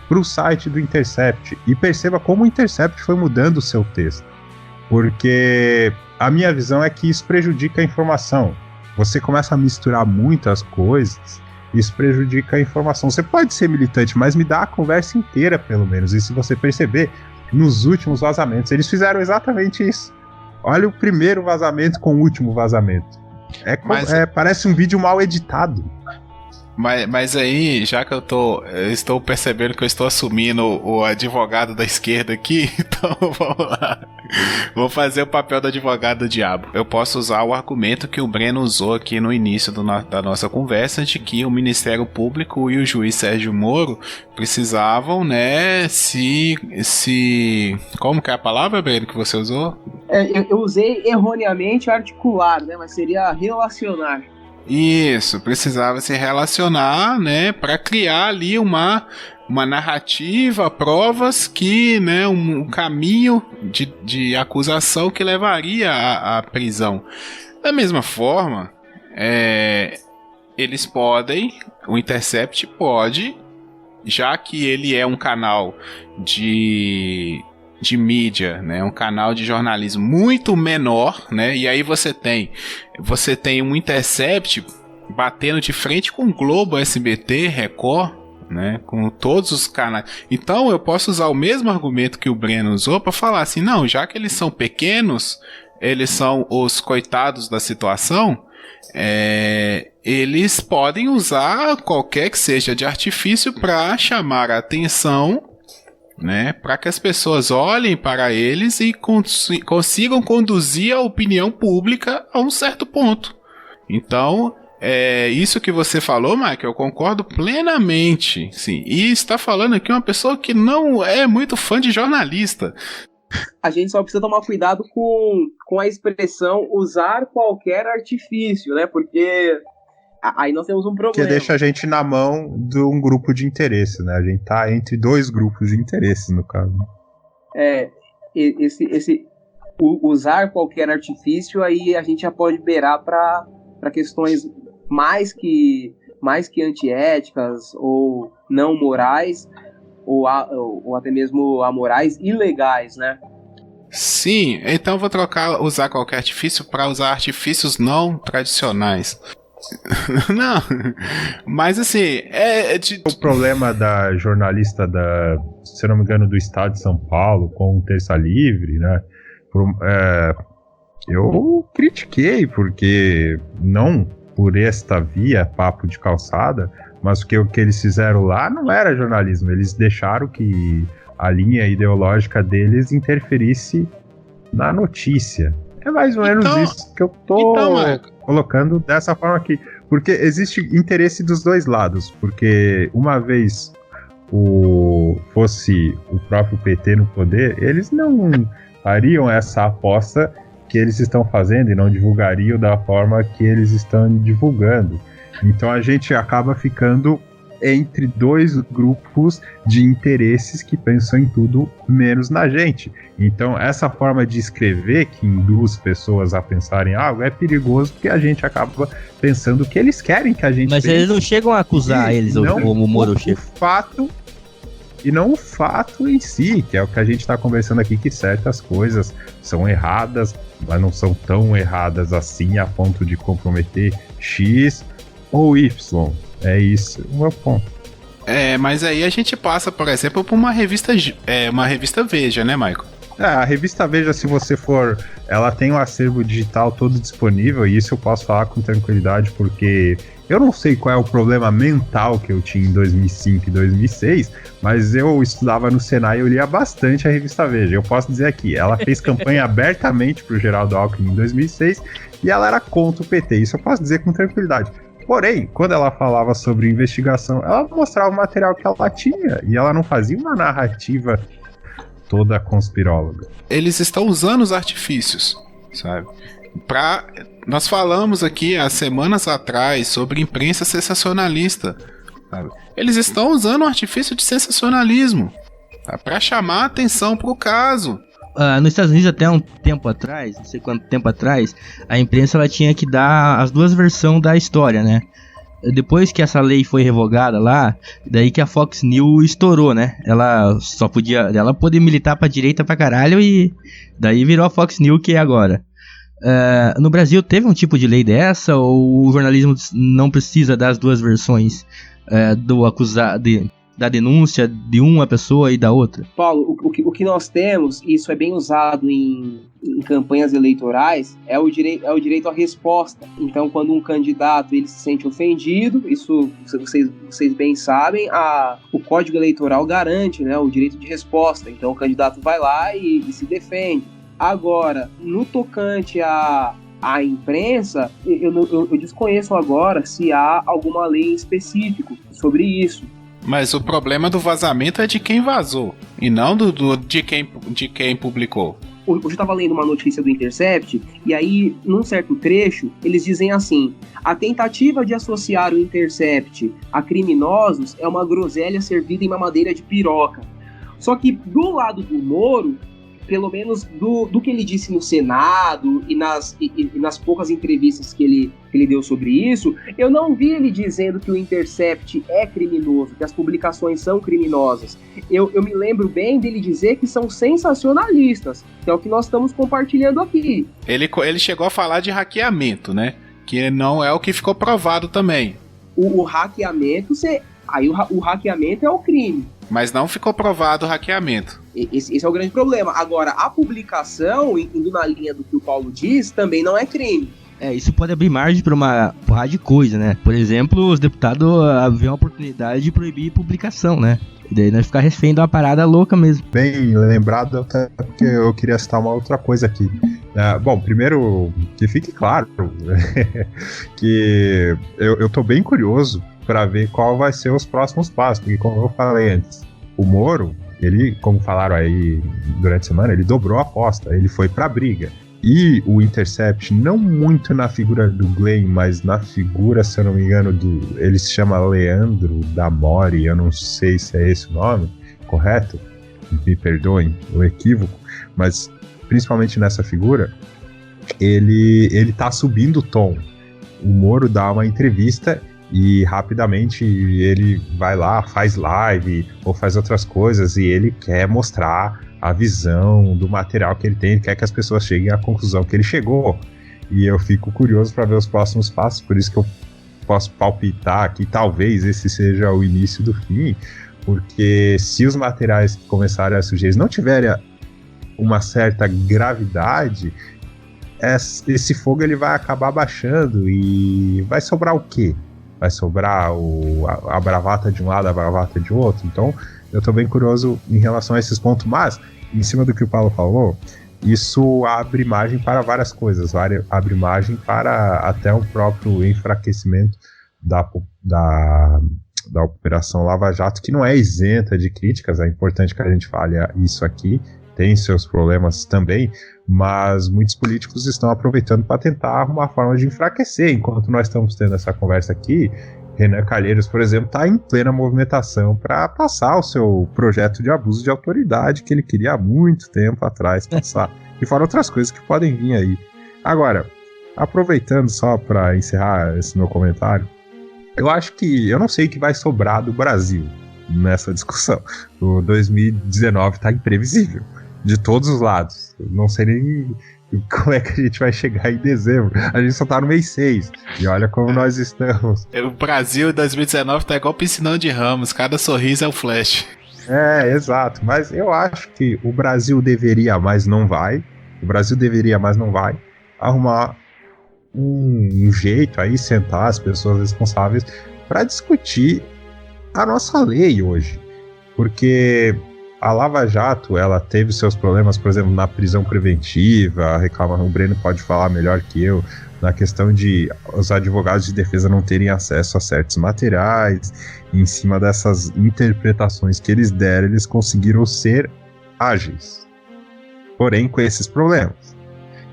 para o site do Intercept e perceba como o Intercept foi mudando o seu texto, porque a minha visão é que isso prejudica a informação. Você começa a misturar muitas coisas, isso prejudica a informação. Você pode ser militante, mas me dá a conversa inteira, pelo menos. E se você perceber, nos últimos vazamentos, eles fizeram exatamente isso. Olha o primeiro vazamento com o último vazamento. Parece um vídeo mal editado. Mas aí, já que eu estou percebendo que eu estou assumindo o advogado da esquerda aqui, então vamos lá. Vou fazer o papel do advogado do diabo. Eu posso usar o argumento que o Breno usou aqui no início da nossa conversa, de que o Ministério Público e o juiz Sérgio Moro precisavam, né, como que é a palavra, Breno, que você usou? Eu usei erroneamente articular, né, mas seria relacionar. Isso, precisava se relacionar, né, para criar ali uma narrativa, provas que, né, um caminho de acusação que levaria à prisão. Da mesma forma, eles podem, o Intercept pode, já que ele é um canal de mídia, né, um canal de jornalismo muito menor, né, e aí você tem um Intercept batendo de frente com o Globo, SBT, Record, né, com todos os canais. Então eu posso usar o mesmo argumento que o Breno usou para falar assim, não, já que eles são pequenos, eles são os coitados da situação, eles podem usar qualquer que seja de artifício para chamar a atenção, né, para que as pessoas olhem para eles e consigam conduzir a opinião pública a um certo ponto. Então, isso que você falou, Michael, eu concordo plenamente, sim. E está falando aqui uma pessoa que não é muito fã de jornalista. A gente só precisa tomar cuidado com a expressão usar qualquer artifício, né? Porque aí nós temos um problema. Que deixa a gente na mão de um grupo de interesse, né? A gente tá entre dois grupos de interesse, no caso. Usar qualquer artifício, aí a gente já pode beirar para questões mais que antiéticas ou não morais, ou até mesmo amorais, ilegais, né? Sim, então eu vou usar qualquer artifício para usar artifícios não tradicionais. Não, mas assim, O problema da jornalista se eu não me engano, do Estado de São Paulo com o Terça Livre, né? Eu critiquei, porque não por esta via, papo de calçada, mas o que eles fizeram lá não era jornalismo, eles deixaram que a linha ideológica deles interferisse na notícia. É mais ou menos isso que eu tô colocando dessa forma aqui. Porque existe interesse dos dois lados. Porque uma vez fosse o próprio PT no poder, eles não fariam essa aposta que eles estão fazendo e não divulgariam da forma que eles estão divulgando. Então a gente acaba ficando entre dois grupos de interesses que pensam em tudo menos na gente. Então essa forma de escrever que induz pessoas a pensarem algo é perigoso, porque a gente acaba pensando que eles querem que a gente Mas pense. eles não chegam a acusar eles, o Moro Chefe. E não o fato em si, que é o que a gente está conversando aqui, que certas coisas são erradas, mas não são tão erradas assim a ponto de comprometer X ou Y. É isso o meu ponto. Mas aí a gente passa, por exemplo, por uma revista Veja, né, Michael? A revista Veja, se você for, ela tem um acervo digital todo disponível, e isso eu posso falar com tranquilidade, porque eu não sei qual é o problema mental que eu tinha em 2005 e 2006, mas eu estudava no Senai e eu lia bastante a revista Veja. Eu posso dizer aqui, ela fez campanha abertamente pro Geraldo Alckmin em 2006 e ela era contra o PT, isso eu posso dizer com tranquilidade. Porém, quando ela falava sobre investigação, ela mostrava o material que ela tinha e ela não fazia uma narrativa toda conspiróloga. Eles estão usando os artifícios, sabe? Nós falamos aqui há semanas atrás sobre imprensa sensacionalista, sabe? Eles estão usando um artifício de sensacionalismo, tá? Para chamar a atenção para o caso. Nos Estados Unidos, até um tempo atrás, não sei quanto tempo atrás, a imprensa ela tinha que dar as duas versões da história, né? Depois que essa lei foi revogada lá, daí que a Fox News estourou, né? Ela podia militar pra direita pra caralho e daí virou a Fox News que é agora. No Brasil teve um tipo de lei dessa, ou o jornalismo não precisa das duas versões do acusado, da denúncia de uma pessoa e da outra? Paulo, o que nós temos, isso é bem usado em campanhas eleitorais, é o direito à resposta. Então, quando um candidato ele se sente ofendido, isso vocês bem sabem, o Código Eleitoral garante, né, o direito de resposta. Então, o candidato vai lá e se defende. Agora, no tocante à imprensa, eu desconheço agora se há alguma lei em específico sobre isso. Mas o problema do vazamento é de quem vazou, e não de quem publicou. Hoje eu estava lendo uma notícia do Intercept, e aí, num certo trecho, eles dizem assim: a tentativa de associar o Intercept a criminosos é uma groselha servida em mamadeira de piroca. Só que, do lado do Moro, pelo menos do que ele disse no Senado e nas poucas entrevistas que ele deu sobre isso, eu não vi ele dizendo que o Intercept é criminoso, que as publicações são criminosas. Eu me lembro bem dele dizer que são sensacionalistas, que é o que nós estamos compartilhando aqui. Ele chegou a falar de hackeamento, né? Que não é o que ficou provado também. O hackeamento, o hackeamento é o crime. Mas não ficou provado o hackeamento. Esse é o grande problema. Agora, a publicação, indo na linha do que o Paulo diz, também não é crime. Isso pode abrir margem para uma porrada de coisa, né? Por exemplo, os deputados haver uma oportunidade de proibir publicação, né? E daí nós ficar refém de uma parada louca mesmo. Bem lembrado, até porque eu queria citar uma outra coisa aqui. Bom, primeiro, que fique claro que eu tô bem curioso para ver qual vai ser os próximos passos, porque como eu falei antes, o Moro, ele, como falaram aí durante a semana, ele dobrou a aposta, ele foi pra briga. E o Intercept, não muito na figura do Glenn, mas na figura, se eu não me engano, ele se chama Leandro Damori, eu não sei se é esse o nome, correto? Me perdoem o equívoco, mas principalmente nessa figura, ele tá subindo o tom. O Moro dá uma entrevista e rapidamente ele vai lá, faz live ou faz outras coisas e ele quer mostrar a visão do material que ele tem, ele quer que as pessoas cheguem à conclusão que ele chegou. E eu fico curioso para ver os próximos passos, por isso que eu posso palpitar que talvez esse seja o início do fim, porque se os materiais que começarem a surgir não tiverem uma certa gravidade, esse fogo ele vai acabar baixando e vai sobrar o quê? Vai sobrar a bravata de um lado, a bravata de outro. Então eu tô bem curioso em relação a esses pontos, mas em cima do que o Paulo falou, isso abre margem para várias coisas, abre margem para até um próprio enfraquecimento da Operação Lava Jato, que não é isenta de críticas, é importante que a gente fale isso aqui, tem seus problemas também, mas muitos políticos estão aproveitando para tentar uma forma de enfraquecer. Enquanto nós estamos tendo essa conversa aqui, Renan Calheiros, por exemplo, está em plena movimentação para passar o seu projeto de abuso de autoridade que ele queria há muito tempo atrás passar. E fora outras coisas que podem vir aí. Agora, aproveitando só para encerrar esse meu comentário, eu não sei o que vai sobrar do Brasil nessa discussão. O 2019 está imprevisível, de todos os lados. Eu não sei nem como é que a gente vai chegar em dezembro. A gente só tá no mês 6. E olha como nós estamos. O Brasil em 2019 tá igual piscinão de Ramos. Cada sorriso é um flash. Exato. Mas eu acho que o Brasil deveria, mas não vai. Arrumar um jeito aí, sentar as pessoas responsáveis para discutir a nossa lei hoje. Porque a Lava Jato, ela teve seus problemas, por exemplo, na prisão preventiva, a reclamação, o Breno pode falar melhor que eu, na questão de os advogados de defesa não terem acesso a certos materiais, em cima dessas interpretações que eles deram, eles conseguiram ser ágeis, porém com esses problemas.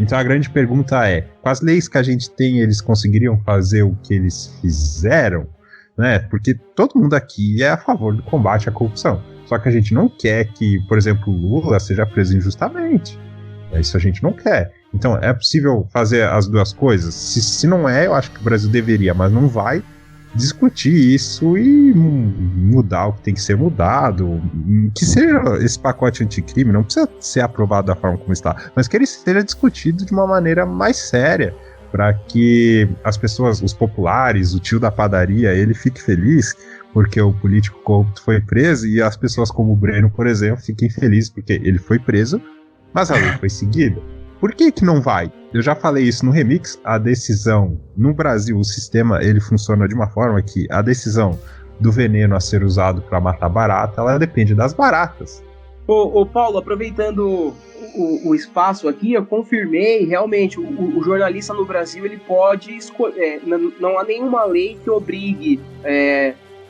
Então a grande pergunta é, com as leis que a gente tem, eles conseguiriam fazer o que eles fizeram? Né? Porque todo mundo aqui é a favor do combate à corrupção. Só que a gente não quer que, por exemplo, Lula seja preso injustamente. Isso a gente não quer. Então, é possível fazer as duas coisas? Se não é, eu acho que o Brasil deveria, mas não vai discutir isso e mudar o que tem que ser mudado. Que seja esse pacote anticrime, não precisa ser aprovado da forma como está, mas que ele seja discutido de uma maneira mais séria, para que as pessoas, os populares, o tio da padaria, ele fique feliz porque o político corrupto foi preso e as pessoas como o Breno, por exemplo, fiquem felizes porque ele foi preso, mas a lei foi seguida. Por que não vai? Eu já falei isso no Remix, a decisão, no Brasil, o sistema, ele funciona de uma forma que a decisão do veneno a ser usado para matar barata, ela depende das baratas. Ô Paulo, aproveitando o espaço aqui, eu confirmei, realmente, o jornalista no Brasil, ele pode escolher, não há nenhuma lei que obrigue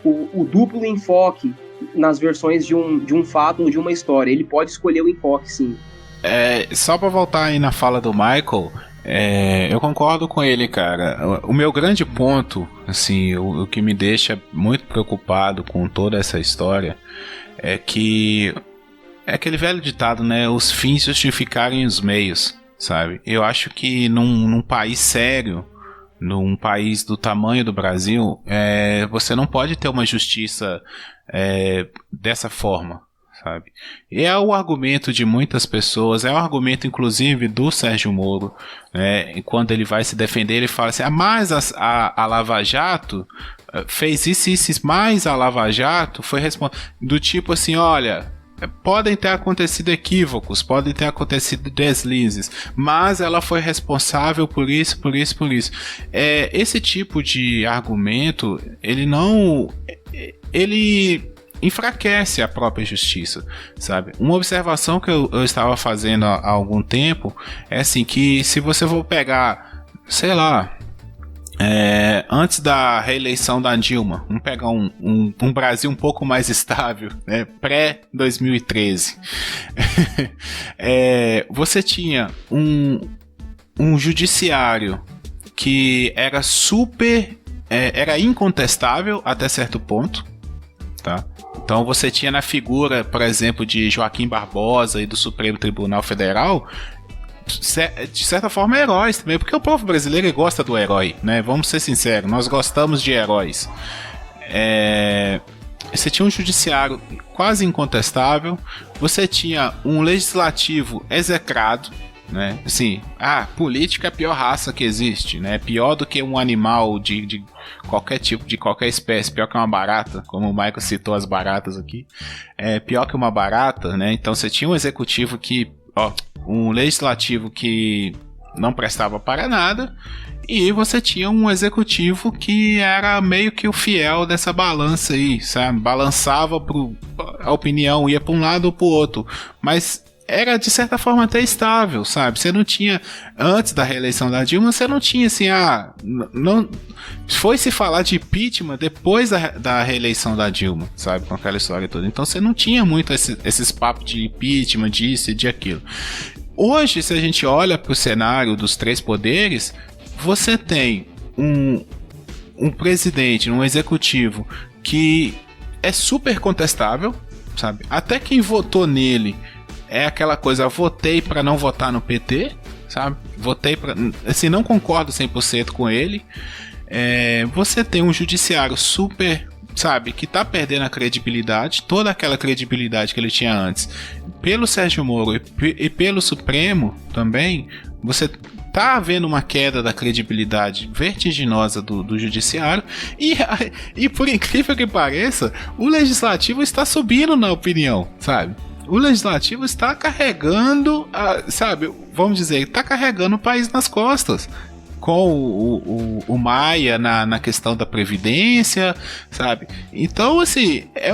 o duplo enfoque nas versões de um fato ou de uma história. Ele pode escolher o enfoque, sim. Só pra voltar aí na fala do Michael, eu concordo com ele, cara. O meu grande ponto, assim, o que me deixa muito preocupado com toda essa história é que é aquele velho ditado, né? Os fins justificarem os meios, sabe? Eu acho que num país sério, num país do tamanho do Brasil, você não pode ter uma justiça dessa forma, sabe? E é o argumento de muitas pessoas, é o argumento inclusive do Sérgio Moro, né? E quando ele vai se defender, ele fala assim, mas a Lava Jato fez isso, mas a Lava Jato foi responsável, do tipo assim, olha, podem ter acontecido equívocos, podem ter acontecido deslizes, mas ela foi responsável por isso. Esse tipo de argumento, ele enfraquece a própria justiça, sabe? Uma observação que eu estava fazendo há algum tempo é assim, que se você for pegar, sei lá, antes da reeleição da Dilma, vamos pegar um Brasil um pouco mais estável, né? Pré-2013, você tinha um judiciário que era era incontestável até certo ponto, tá? Então você tinha na figura, por exemplo, de Joaquim Barbosa e do Supremo Tribunal Federal, de certa forma, heróis também, porque o povo brasileiro gosta do herói, né? Vamos ser sinceros, nós gostamos de heróis. Você tinha um judiciário quase incontestável, você tinha um legislativo execrado, né? Assim, política é a pior raça que existe, né? Pior do que um animal de qualquer tipo, de qualquer espécie, pior que uma barata, como o Michael citou as baratas aqui, pior que uma barata, né? Então você tinha um executivo um legislativo que não prestava para nada, e você tinha um executivo que era meio que o fiel dessa balança aí, sabe? Balançava a opinião, ia para um lado ou para o outro, mas era de certa forma até estável, sabe? Você não tinha, antes da reeleição da Dilma, você não tinha assim, não foi se falar de impeachment depois da reeleição da Dilma, sabe? Com aquela história toda. Então você não tinha muito esses papos de impeachment, disso e de aquilo. Hoje, se a gente olha para o cenário dos três poderes, você tem um presidente, um executivo que é super contestável, sabe? Até quem votou nele é aquela coisa, votei para não votar no PT, sabe? Votei para, assim, não concordo 100% com ele. Você tem um judiciário super, sabe, que tá perdendo a credibilidade, toda aquela credibilidade que ele tinha antes, pelo Sérgio Moro e pelo Supremo também. Você tá havendo uma queda da credibilidade vertiginosa do judiciário, e por incrível que pareça, o legislativo está subindo na opinião, sabe? O legislativo está carregando, sabe, vamos dizer, está carregando o país nas costas, com o Maia na questão da Previdência, sabe? Então, assim, é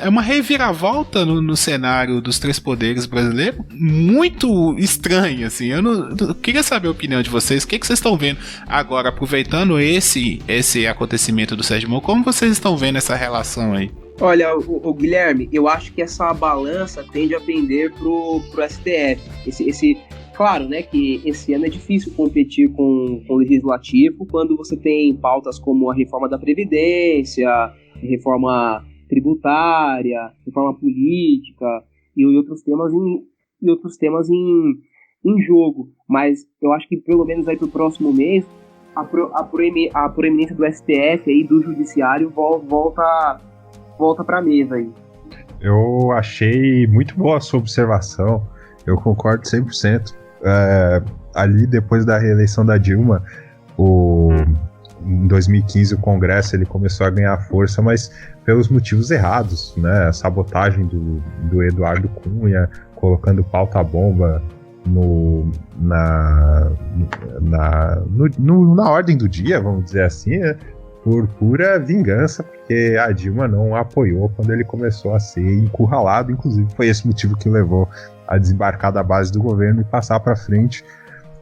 uma reviravolta no cenário dos três poderes brasileiros muito estranha, assim. Eu queria saber a opinião de vocês, o que vocês estão vendo agora, aproveitando esse acontecimento do Sérgio Moro, como vocês estão vendo essa relação aí? Olha, o Guilherme, eu acho que essa balança tende a pender pro STF. Claro, né, que esse ano é difícil competir com o legislativo quando você tem pautas como a reforma da Previdência, reforma tributária, reforma política e outros temas em jogo. Mas eu acho que pelo menos aí pro próximo mês a proeminência do STF aí, do judiciário, volta para a mesa aí. Eu achei muito boa a sua observação, eu concordo 100%. Ali, depois da reeleição da Dilma, em 2015 o Congresso ele começou a ganhar força, mas pelos motivos errados, né? A sabotagem do Eduardo Cunha, colocando pauta-bomba na ordem do dia, vamos dizer assim, né? Por pura vingança, porque a Dilma não apoiou quando ele começou a ser encurralado. Inclusive foi esse motivo que levou a desembarcar da base do governo e passar para frente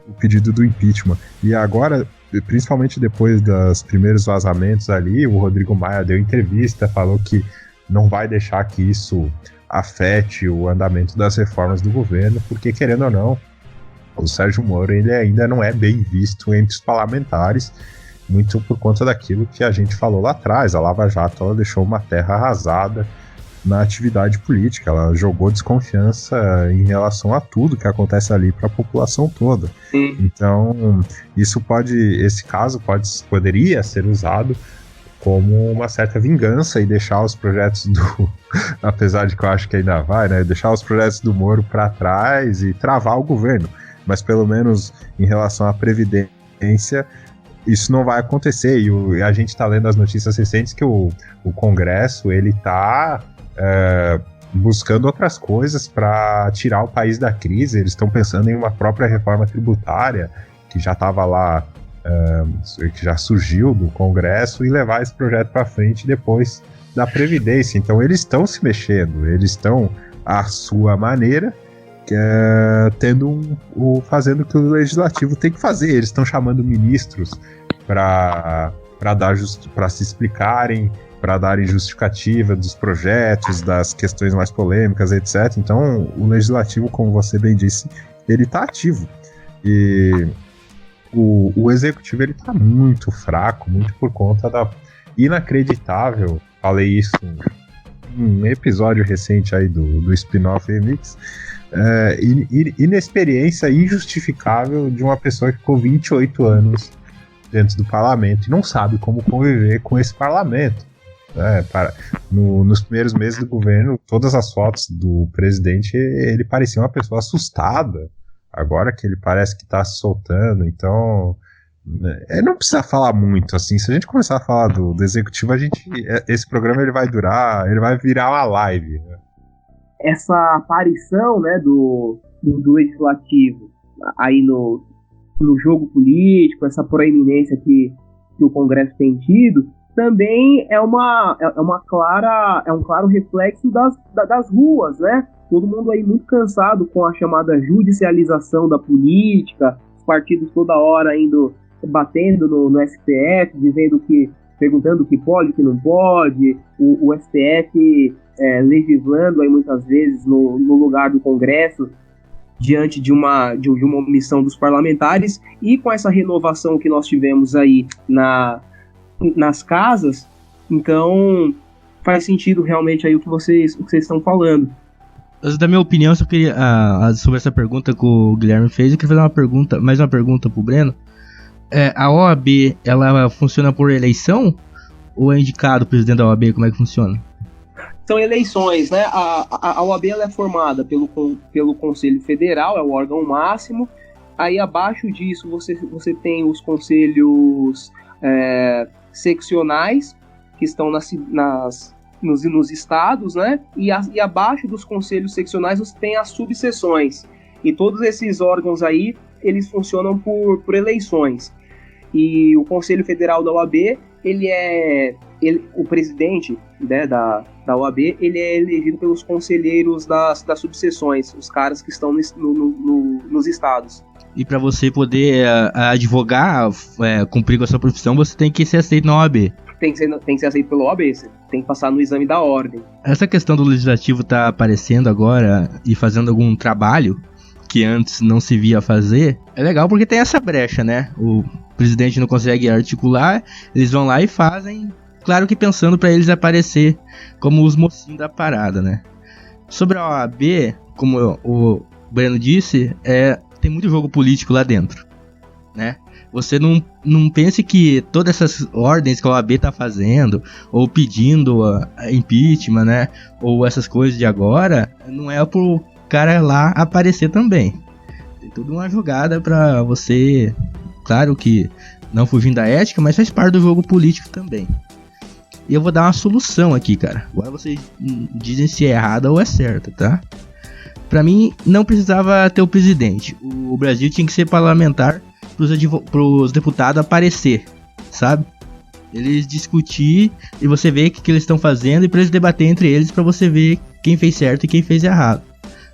o pedido do impeachment. E agora, principalmente depois dos primeiros vazamentos ali, o Rodrigo Maia deu entrevista, falou que não vai deixar que isso afete o andamento das reformas do governo, porque, querendo ou não, o Sérgio Moro ele ainda não é bem visto entre os parlamentares, muito por conta daquilo que a gente falou lá atrás. A Lava Jato ela deixou uma terra arrasada na atividade política, ela jogou desconfiança em relação a tudo que acontece ali para a população toda. Sim. Então, esse caso poderia ser usado como uma certa vingança e deixar os projetos apesar de que eu acho que ainda vai, né, deixar os projetos do Moro para trás e travar o governo, mas pelo menos em relação à Previdência, isso não vai acontecer. E a gente está lendo as notícias recentes que o Congresso ele está buscando outras coisas para tirar o país da crise. Eles estão pensando em uma própria reforma tributária que já estava lá, que já surgiu do Congresso, e levar esse projeto para frente depois da Previdência. Então eles estão se mexendo, eles estão à sua maneira, fazendo o que o Legislativo tem que fazer. Eles estão chamando ministros para se explicarem, para darem justificativa dos projetos, das questões mais polêmicas, etc. Então, o Legislativo, como você bem disse, ele está ativo. E o Executivo, ele está muito fraco, muito por conta da inacreditável, falei isso em um episódio recente aí do spin-off Remix, inexperiência injustificável de uma pessoa que ficou 28 anos dentro do parlamento e não sabe como conviver com esse parlamento. Nos primeiros meses do governo, todas as fotos do presidente, ele parecia uma pessoa assustada. Agora que ele parece que está se soltando, então não precisa falar muito assim. Se a gente começar a falar do executivo, esse programa ele vai virar uma live, né? Essa aparição, né, do legislativo aí no jogo político, essa proeminência que o Congresso tem tido, também é um claro reflexo das ruas, né? Todo mundo aí muito cansado com a chamada judicialização da política, os partidos toda hora indo batendo no STF, perguntando o que pode, o que não pode, o STF legislando aí muitas vezes no lugar do Congresso, diante de uma omissão dos parlamentares. E com essa renovação que nós tivemos aí nas casas, então faz sentido realmente aí o que vocês estão falando. Da minha opinião, eu só queria, sobre essa pergunta que o Guilherme fez, eu queria fazer mais uma pergunta pro Breno. A OAB, ela funciona por eleição? Ou é indicado o presidente da OAB? Como é que funciona? São eleições, né? A OAB ela é formada pelo Conselho Federal, é o órgão máximo. Aí abaixo disso você tem os conselhos seccionais, que estão nos estados, né? E abaixo dos conselhos seccionais você tem as subseções. E todos esses órgãos aí, eles funcionam por eleições. E o Conselho Federal da OAB, o presidente, né, da OAB, ele é elegido pelos conselheiros das subseções, os caras que estão nos estados. E para você poder advogar, cumprir com a sua profissão, você tem que ser aceito na OAB. Tem que ser aceito pela OAB, você tem que passar no exame da ordem. Essa questão do legislativo tá aparecendo agora e fazendo algum trabalho que antes não se via fazer, é legal porque tem essa brecha, né? O presidente não consegue articular, eles vão lá e fazem, claro que pensando para eles aparecer como os mocinhos da parada, né? Sobre a OAB, como o Breno disse, tem muito jogo político lá dentro, né? Você não pense que todas essas ordens que a OAB tá fazendo, ou pedindo a impeachment, né? Ou essas coisas de agora, não é pro cara lá aparecer também. Tem toda uma jogada pra você, claro que não fugindo da ética, mas faz parte do jogo político também. E eu vou dar uma solução aqui, cara. Agora vocês dizem se é errada ou é certa, tá? Pra mim, não precisava ter o presidente. O Brasil tinha que ser parlamentar pros deputados aparecer, sabe? Eles discutir e você ver o que eles estão fazendo e pra eles debater entre eles pra você ver quem fez certo e quem fez errado.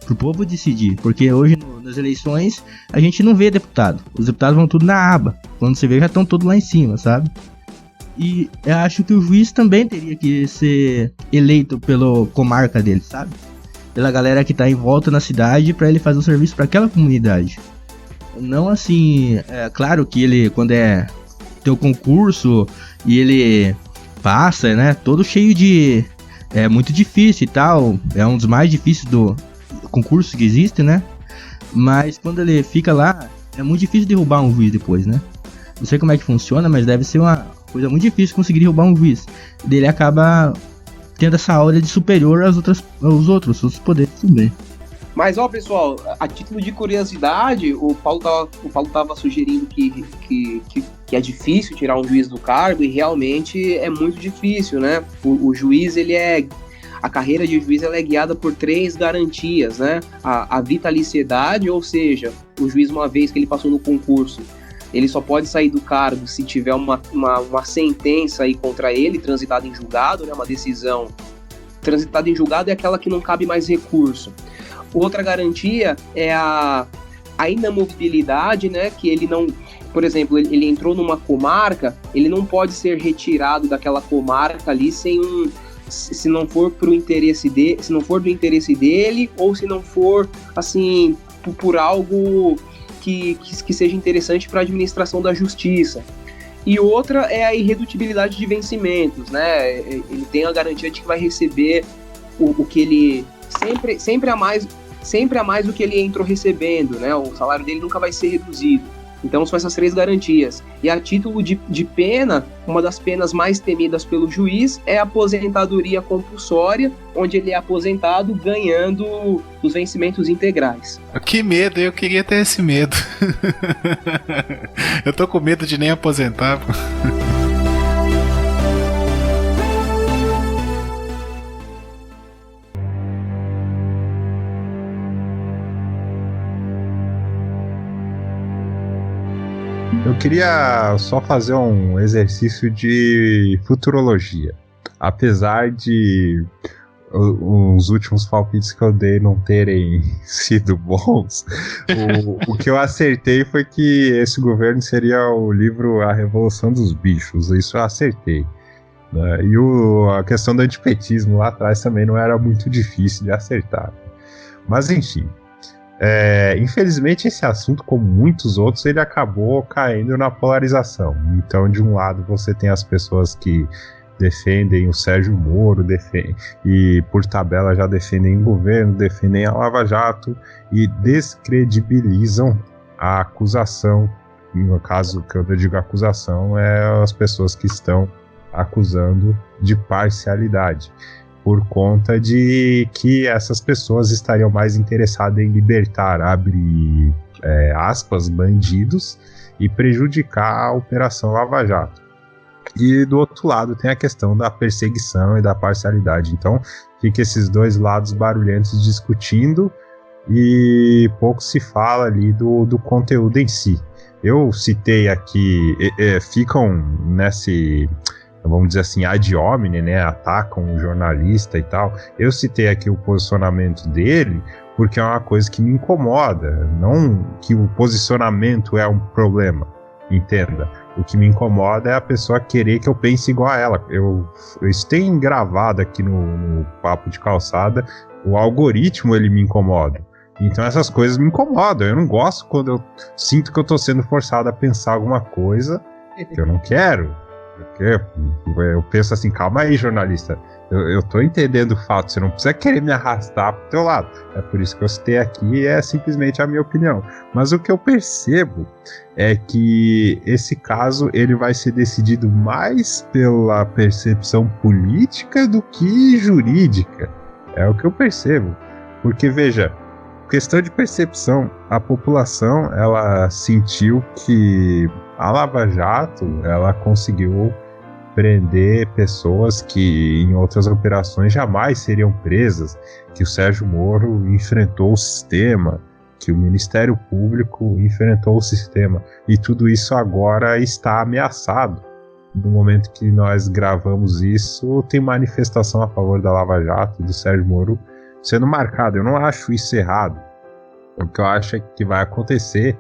Pro povo decidir, porque hoje nas eleições a gente não vê deputado. Os deputados vão tudo na aba. Quando você vê, já estão todos lá em cima, sabe? E eu acho que o juiz também teria que ser eleito pela comarca dele, sabe? Pela galera que tá em volta na cidade pra ele fazer o serviço pra aquela comunidade. Não assim, claro que ele, quando tem o concurso e ele passa, né? Todo cheio de... É muito difícil e tal. É um dos mais difíceis do concurso que existe, né? Mas quando ele fica lá, é muito difícil derrubar um juiz depois, né? Não sei como é que funciona, mas deve ser uma coisa muito difícil conseguir derrubar um juiz. Ele acaba tendo essa aura de superior aos outros poderes também. Mas ó, pessoal, a título de curiosidade, o Paulo tava sugerindo que é difícil tirar um juiz do cargo, e realmente é muito difícil, né? O juiz, ele é... a carreira de juiz ela é guiada por 3 garantias, né? A vitaliciedade, ou seja, o juiz, uma vez que ele passou no concurso, ele só pode sair do cargo se tiver uma sentença aí contra ele, transitada em julgado, né? Uma decisão transitada em julgado é aquela que não cabe mais recurso. Outra garantia é a inamovibilidade, né? Que ele não... Por exemplo, ele entrou numa comarca, ele não pode ser retirado daquela comarca ali se não for pro interesse se não for do interesse dele, ou se não for assim por algo que seja interessante para a administração da justiça. E outra é a irredutibilidade de vencimentos, né? Ele tem a garantia de que vai receber o que ele sempre a mais do que ele entrou recebendo, né? O salário dele nunca vai ser reduzido. Então são essas 3 garantias. E a título de pena, uma das penas mais temidas pelo juiz é a aposentadoria compulsória, onde ele é aposentado ganhando os vencimentos integrais. Que medo, eu queria ter esse medo. Eu tô com medo de nem aposentar. Eu queria só fazer um exercício de futurologia. Apesar de os últimos palpites que eu dei não terem sido bons, o que eu acertei foi que esse governo seria o livro A Revolução dos Bichos. Isso eu acertei, né? E a questão do antipetismo lá atrás também não era muito difícil de acertar. Mas enfim... infelizmente esse assunto, como muitos outros, ele acabou caindo na polarização. Então, de um lado você tem as pessoas que defendem o Sérgio Moro e por tabela já defendem o governo, defendem a Lava Jato e descredibilizam a acusação. No caso que eu digo acusação, é as pessoas que estão acusando de parcialidade, por conta de que essas pessoas estariam mais interessadas em libertar, abre aspas, bandidos e prejudicar a Operação Lava Jato. E do outro lado tem a questão da perseguição e da parcialidade. Então fica esses 2 lados barulhentos discutindo e pouco se fala ali do conteúdo em si. Eu citei aqui, ficam nesse... vamos dizer assim, ad hominem, né, atacam o jornalista e tal. Eu citei aqui o posicionamento dele porque é uma coisa que me incomoda, não que o posicionamento é um problema, entenda. O que me incomoda é a pessoa querer que eu pense igual a ela. Isso tem gravado aqui no Papo de Calçada, o algoritmo ele me incomoda. Então essas coisas me incomodam, eu não gosto quando eu sinto que eu tô sendo forçado a pensar alguma coisa que eu não quero. Eu penso assim, calma aí, jornalista, eu tô entendendo o fato, você não precisa querer me arrastar pro teu lado. É por isso que eu citei aqui, é simplesmente a minha opinião. Mas o que eu percebo é que esse caso ele vai ser decidido mais pela percepção política do que jurídica. É o que eu percebo. Porque, veja, questão de percepção, a população ela sentiu que a Lava Jato ela conseguiu prender pessoas que em outras operações jamais seriam presas, que o Sérgio Moro enfrentou o sistema, que o Ministério Público enfrentou o sistema, e tudo isso agora está ameaçado. No momento que nós gravamos isso, tem manifestação a favor da Lava Jato e do Sérgio Moro sendo marcado. Eu não acho isso errado. O que eu acho é que vai acontecer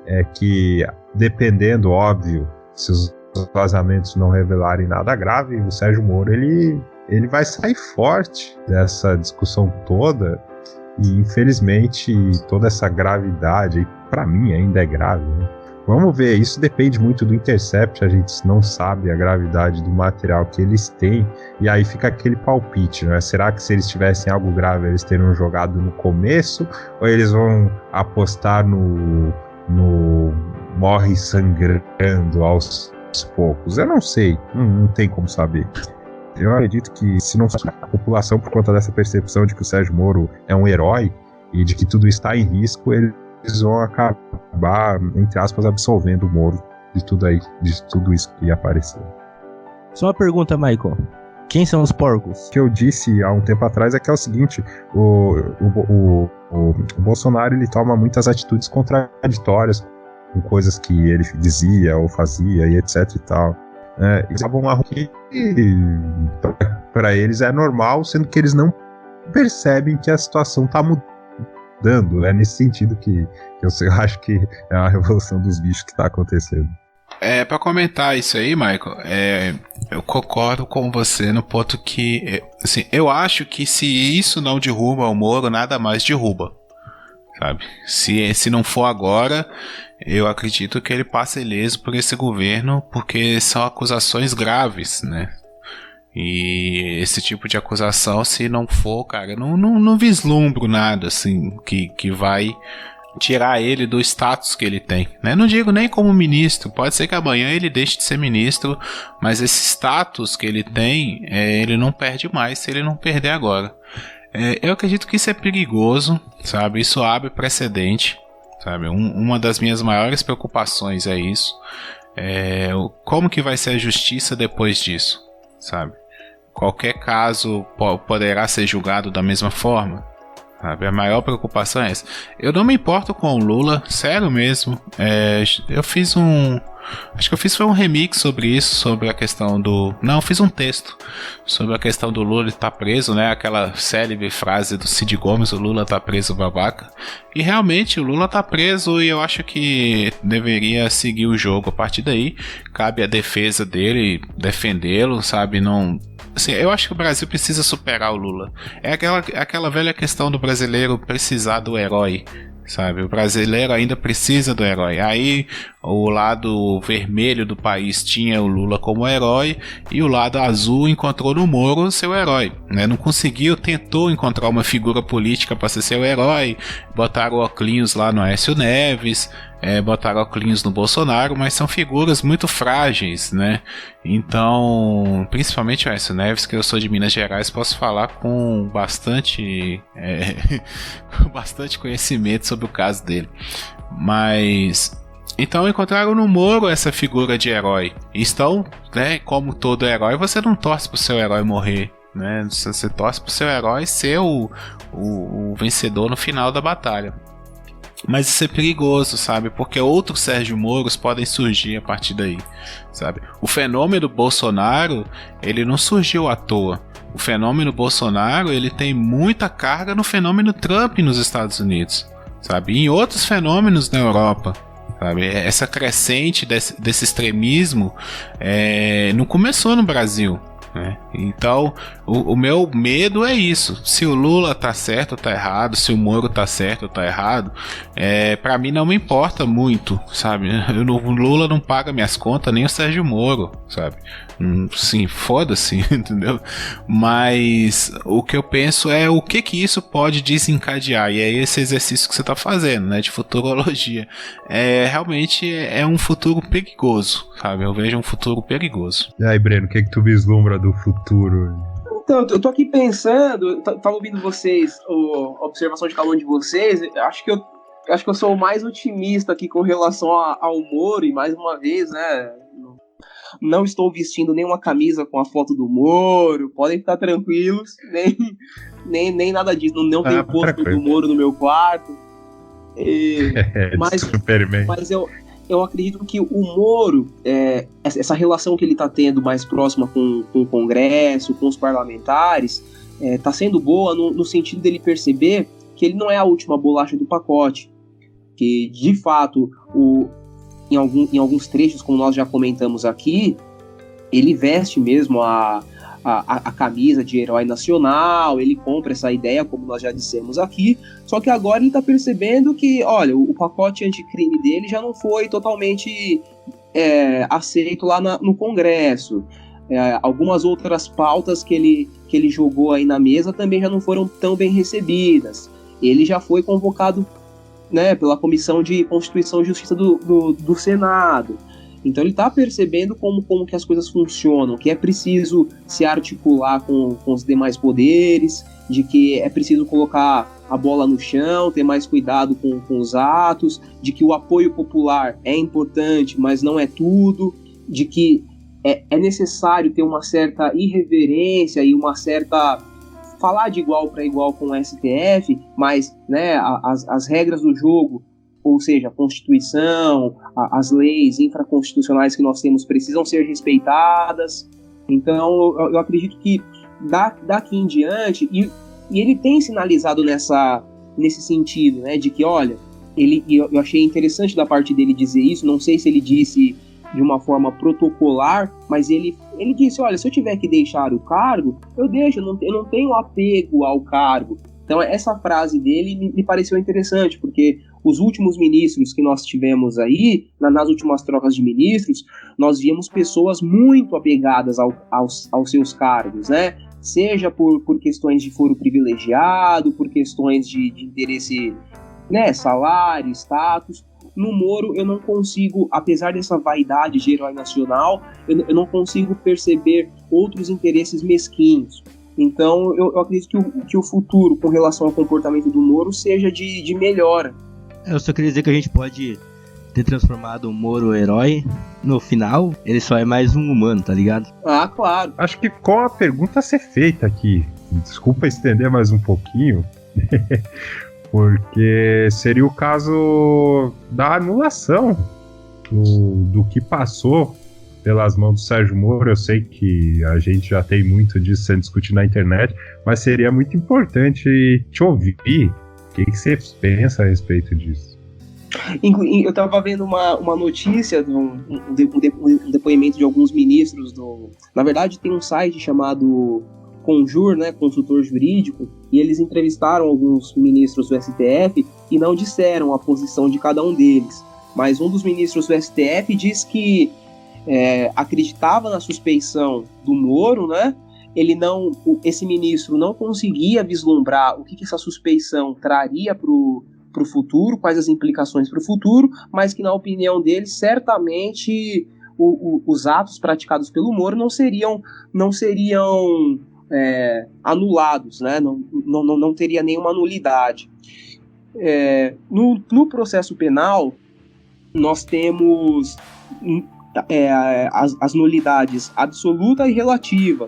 é que, dependendo, óbvio, se os vazamentos não revelarem nada grave, o Sérgio Moro ele vai sair forte dessa discussão toda. E infelizmente toda essa gravidade, para mim ainda é grave, né? Vamos ver, isso depende muito do Intercept, a gente não sabe a gravidade do material que eles têm, e aí fica aquele palpite, né? Será que se eles tivessem algo grave eles teriam jogado no começo, ou eles vão apostar no morre sangrando aos poucos? Eu não sei, não tem como saber. Eu acredito que se não fosse a população, por conta dessa percepção de que o Sérgio Moro é um herói e de que tudo está em risco, eles vão acabar, entre aspas, absolvendo o Moro de tudo isso que apareceu. Só uma pergunta, Michael. Quem são os porcos? O que eu disse há um tempo atrás é que é o seguinte, o Bolsonaro, ele toma muitas atitudes contraditórias com coisas que ele dizia ou fazia e etc e tal. Eles estavam que para eles é normal, sendo que eles não percebem que a situação está mudando. É nesse sentido que eu acho que é a revolução dos bichos que está acontecendo. Para comentar isso aí, Michael, eu concordo com você no ponto que, assim, eu acho que se isso não derruba o Moro, nada mais derruba, sabe? Se não for agora, eu acredito que ele passa ileso por esse governo, porque são acusações graves, né? E esse tipo de acusação, se não for, cara, não vislumbro nada, assim, que vai tirar ele do status que ele tem, né? Não digo nem como ministro, pode ser que amanhã ele deixe de ser ministro, mas esse status que ele tem, ele não perde mais se ele não perder agora. Eu acredito que isso é perigoso, sabe? Isso abre precedente, sabe? Uma das minhas maiores preocupações é isso. Como que vai ser a justiça depois disso, sabe? Qualquer caso poderá ser julgado da mesma forma, sabe? A maior preocupação é essa. Eu não me importo com o Lula, sério mesmo. Eu fiz acho que eu fiz foi um remix sobre isso, sobre a questão do... Não, eu fiz um texto sobre a questão do Lula estar preso, né? Aquela célebre frase do Cid Gomes, o Lula tá preso, babaca. E realmente o Lula tá preso e eu acho que deveria seguir o jogo. A partir daí, cabe a defesa dele, defendê-lo, sabe? Não... Assim, eu acho que o Brasil precisa superar o Lula. É aquela velha questão do brasileiro precisar do herói, sabe? O brasileiro ainda precisa do herói. Aí o lado vermelho do país tinha o Lula como herói e o lado azul encontrou no Moro seu herói, né? Não conseguiu, tentou encontrar uma figura política para ser seu herói, botaram óculos lá no Aécio Neves, botaram óculos no Bolsonaro, mas são figuras muito frágeis, né? Então, principalmente o Aécio Neves, que eu sou de Minas Gerais, posso falar com bastante conhecimento sobre o caso dele. Mas então encontraram no Moro essa figura de herói. Estão, né, como todo herói, você não torce pro seu herói morrer, né? Você torce pro seu herói ser o vencedor no final da batalha. Mas isso é perigoso, sabe? Porque outros Sérgio Moros podem surgir a partir daí, sabe? O fenômeno Bolsonaro, ele não surgiu à toa. O fenômeno Bolsonaro, ele tem muita carga no fenômeno Trump nos Estados Unidos, sabe? E em outros fenômenos na Europa, sabe? Essa crescente desse extremismo não começou no Brasil, né? Então o meu medo é isso. Se o Lula tá certo ou tá errado, se o Moro tá certo ou tá errado, pra mim não me importa muito, sabe? O Lula não paga minhas contas, nem o Sérgio Moro, sabe? Sim, foda-se, entendeu? Mas o que eu penso é o que isso pode desencadear, e é esse exercício que você tá fazendo, né, de futurologia. Realmente é um futuro perigoso, sabe? Eu vejo um futuro perigoso. E aí, Breno, o que tu vislumbra do futuro? Então, eu tô aqui pensando, tava ouvindo vocês, a observação de cada um de vocês, acho que eu sou o mais otimista aqui com relação ao Moro, e mais uma vez, né, não estou vestindo nenhuma camisa com a foto do Moro, podem ficar tranquilos, nem nada disso, não tem pôster do Moro no meu quarto. Mas eu acredito que o Moro, essa relação que ele está tendo mais próxima com o Congresso, com os parlamentares, está sendo boa no sentido dele perceber que ele não é a última bolacha do pacote, que de fato em alguns trechos, como nós já comentamos aqui, ele veste mesmo a camisa de herói nacional, ele compra essa ideia, como nós já dissemos aqui, só que agora ele está percebendo que, olha, o pacote anticrime dele já não foi totalmente aceito lá no Congresso. Algumas outras pautas que ele jogou aí na mesa também já não foram tão bem recebidas. Ele já foi convocado, né, pela Comissão de Constituição e Justiça do Senado. Então ele está percebendo como que as coisas funcionam, que é preciso se articular com os demais poderes, de que é preciso colocar a bola no chão, ter mais cuidado com os atos, de que o apoio popular é importante, mas não é tudo, de que é necessário ter uma certa irreverência e uma certa... falar de igual para igual com o STF, mas, né, as regras do jogo, ou seja, a Constituição, as leis infraconstitucionais que nós temos precisam ser respeitadas. Então, eu acredito que daqui em diante, e ele tem sinalizado nesse sentido, né, de que, olha, eu achei interessante da parte dele dizer isso, não sei se ele disse de uma forma protocolar, mas ele disse, olha, se eu tiver que deixar o cargo, eu deixo, eu não tenho apego ao cargo. Então essa frase dele me pareceu interessante, porque os últimos ministros que nós tivemos aí, nas últimas trocas de ministros, nós víamos pessoas muito apegadas aos seus cargos, né? Seja por questões de foro privilegiado, por questões de interesse, né, salário, status. No Moro eu não consigo, apesar dessa vaidade geral e nacional, eu não consigo perceber outros interesses mesquinhos. Então eu acredito que o futuro com relação ao comportamento do Moro seja de melhora. Eu só queria dizer que a gente pode ter transformado o Moro herói. No final, ele só é mais um humano, tá ligado? Ah, claro. Acho que com a pergunta a ser feita aqui, desculpa estender mais um pouquinho, porque seria o caso da anulação do que passou pelas mãos do Sérgio Moro. Eu sei que a gente já tem muito disso sendo discutido na internet, mas seria muito importante te ouvir. O que você pensa a respeito disso? Eu estava vendo uma notícia, um depoimento de alguns ministros na verdade tem um site chamado Conjur, né, consultor jurídico, e eles entrevistaram alguns ministros do STF e não disseram a posição de cada um deles. Mas um dos ministros do STF diz que acreditava na suspeição do Moro, né? Esse ministro não conseguia vislumbrar o que essa suspeição traria para o futuro, quais as implicações para o futuro, mas que na opinião dele, certamente os atos praticados pelo Moro não seriam anulados, né? Não teria nenhuma nulidade. No processo penal, nós temos as nulidades absoluta e relativa.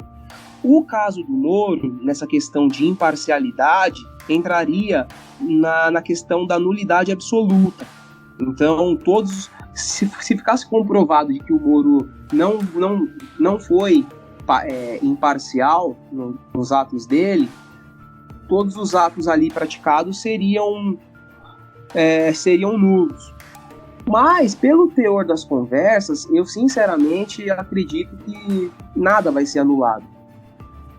O caso do Moro, nessa questão de imparcialidade, entraria na questão da nulidade absoluta. Então, se ficasse comprovado de que o Moro não foi imparcial nos atos dele, todos os atos ali praticados seriam nulos. Mas, pelo teor das conversas, eu sinceramente acredito que nada vai ser anulado.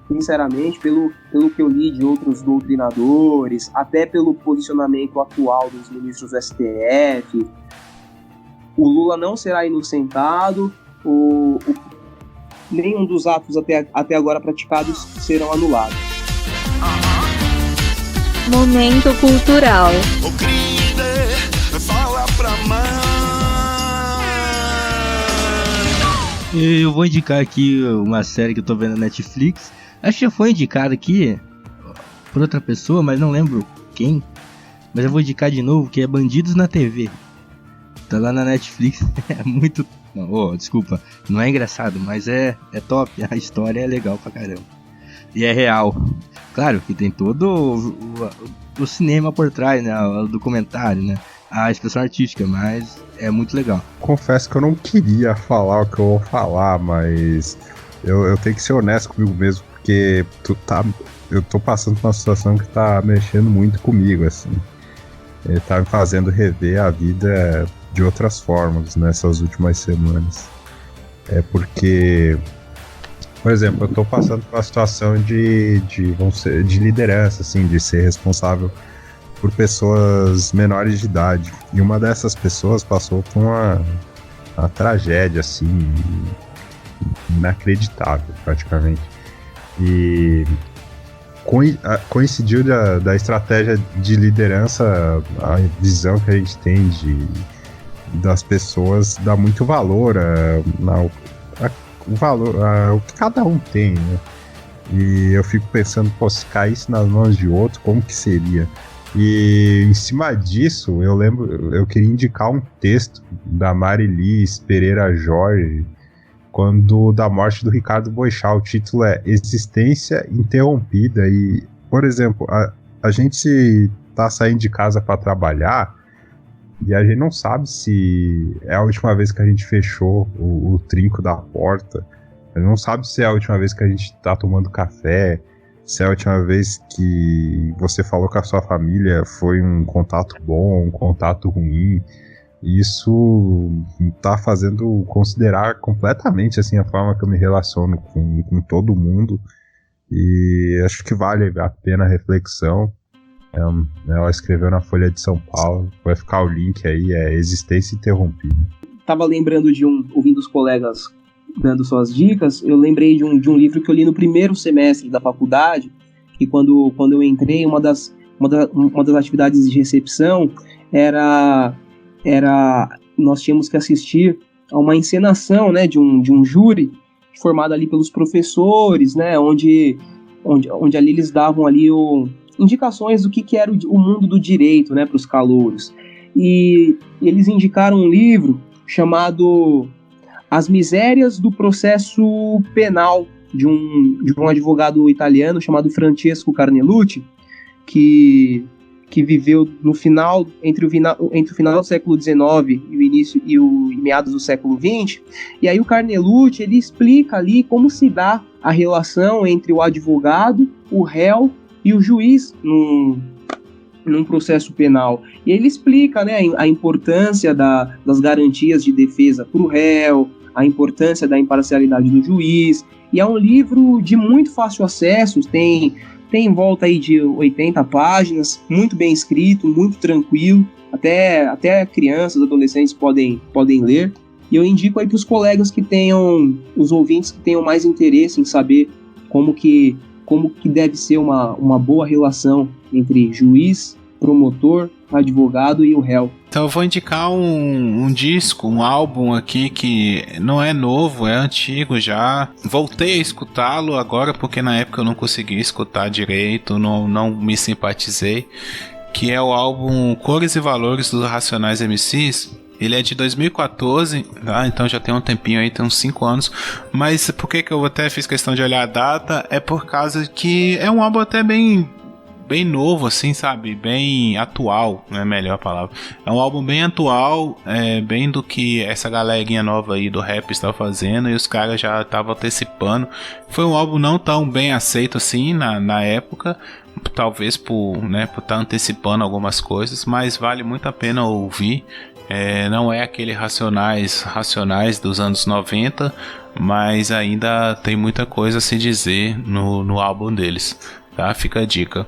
Sinceramente, pelo que eu li de outros doutrinadores, até pelo posicionamento atual dos ministros do STF, o Lula não será inocentado, nenhum dos atos até agora praticados serão anulados. Momento cultural. O crime fala pra mãe. Eu vou indicar aqui uma série que eu tô vendo na Netflix. Acho que já foi indicado aqui por outra pessoa, mas não lembro quem. Mas eu vou indicar de novo, que é Bandidos na TV. Tá lá na Netflix. É muito... desculpa, não é engraçado, mas é top. A história é legal pra caramba. E é real. Claro que tem todo o cinema por trás, né? O documentário, né? A expressão artística, mas é muito legal. Confesso que eu não queria falar o que eu vou falar, mas eu tenho que ser honesto comigo mesmo, porque eu tô passando por uma situação que tá mexendo muito comigo, assim. Ele tá me fazendo rever a vida de outras formas nessas últimas semanas. Porque, por exemplo, eu tô passando por uma situação de liderança, assim, de ser responsável por pessoas menores de idade. E uma dessas pessoas passou por uma tragédia, assim, inacreditável, praticamente. E coincidiu da estratégia de liderança, a visão que a gente tem das pessoas dá muito valor ao que cada um tem, né? E eu fico pensando, se caísse nas mãos de outro, como que seria? E em cima disso, eu queria indicar um texto da Marilis Pereira Jorge, quando da morte do Ricardo Boechat. O título é Existência Interrompida. E, por exemplo, a gente tá saindo de casa para trabalhar e a gente não sabe se é a última vez que a gente fechou o trinco da porta. A gente não sabe se é a última vez que a gente tá tomando café, se é a última vez que você falou com a sua família foi um contato bom, um contato ruim. Isso tá fazendo considerar completamente assim, a forma que eu me relaciono com todo mundo. E acho que vale a pena a reflexão. Ela escreveu na Folha de São Paulo, vai ficar o link aí, é Existência Interrompida. Tava lembrando ouvindo os colegas dando suas dicas, eu lembrei de um livro que eu li no primeiro semestre da faculdade, e quando eu entrei, uma das atividades de recepção era nós tínhamos que assistir a uma encenação, né, de um júri formado ali pelos professores, né, onde ali eles davam ali indicações do que era o mundo do direito, né, para os calouros. E eles indicaram um livro chamado As Misérias do Processo Penal, de um advogado italiano chamado Francesco Carnelucci, que viveu entre o final do século XIX e o início e meados do século XX. E aí o Carnelucci, ele explica ali como se dá a relação entre o advogado, o réu e o juiz num processo penal. E ele explica, né, a importância das garantias de defesa para o réu, a importância da imparcialidade do juiz. E é um livro de muito fácil acesso, tem em volta aí de 80 páginas, muito bem escrito, muito tranquilo, até crianças, adolescentes podem ler. E eu indico aí para os colegas os ouvintes que tenham mais interesse em saber como que deve ser uma boa relação entre juiz, promotor, advogado e o réu. Então eu vou indicar um disco, um álbum aqui que não é novo, é antigo já. Voltei a escutá-lo agora porque na época eu não consegui escutar direito, não me simpatizei, que é o álbum Cores e Valores dos Racionais MCs. Ele é de 2014, então já tem um tempinho aí, tem uns 5 anos. Mas por que eu até fiz questão de olhar a data? É por causa que é um álbum até bem novo, assim, sabe? Bem atual, não é melhor a palavra. É um álbum bem atual, bem do que essa galerinha nova aí do rap está fazendo, e os caras já estavam antecipando. Foi um álbum não tão bem aceito assim na época, talvez por estar antecipando algumas coisas, mas vale muito a pena ouvir. Não é aquele Racionais dos anos 90, mas ainda tem muita coisa a se dizer no álbum deles, tá? Fica a dica.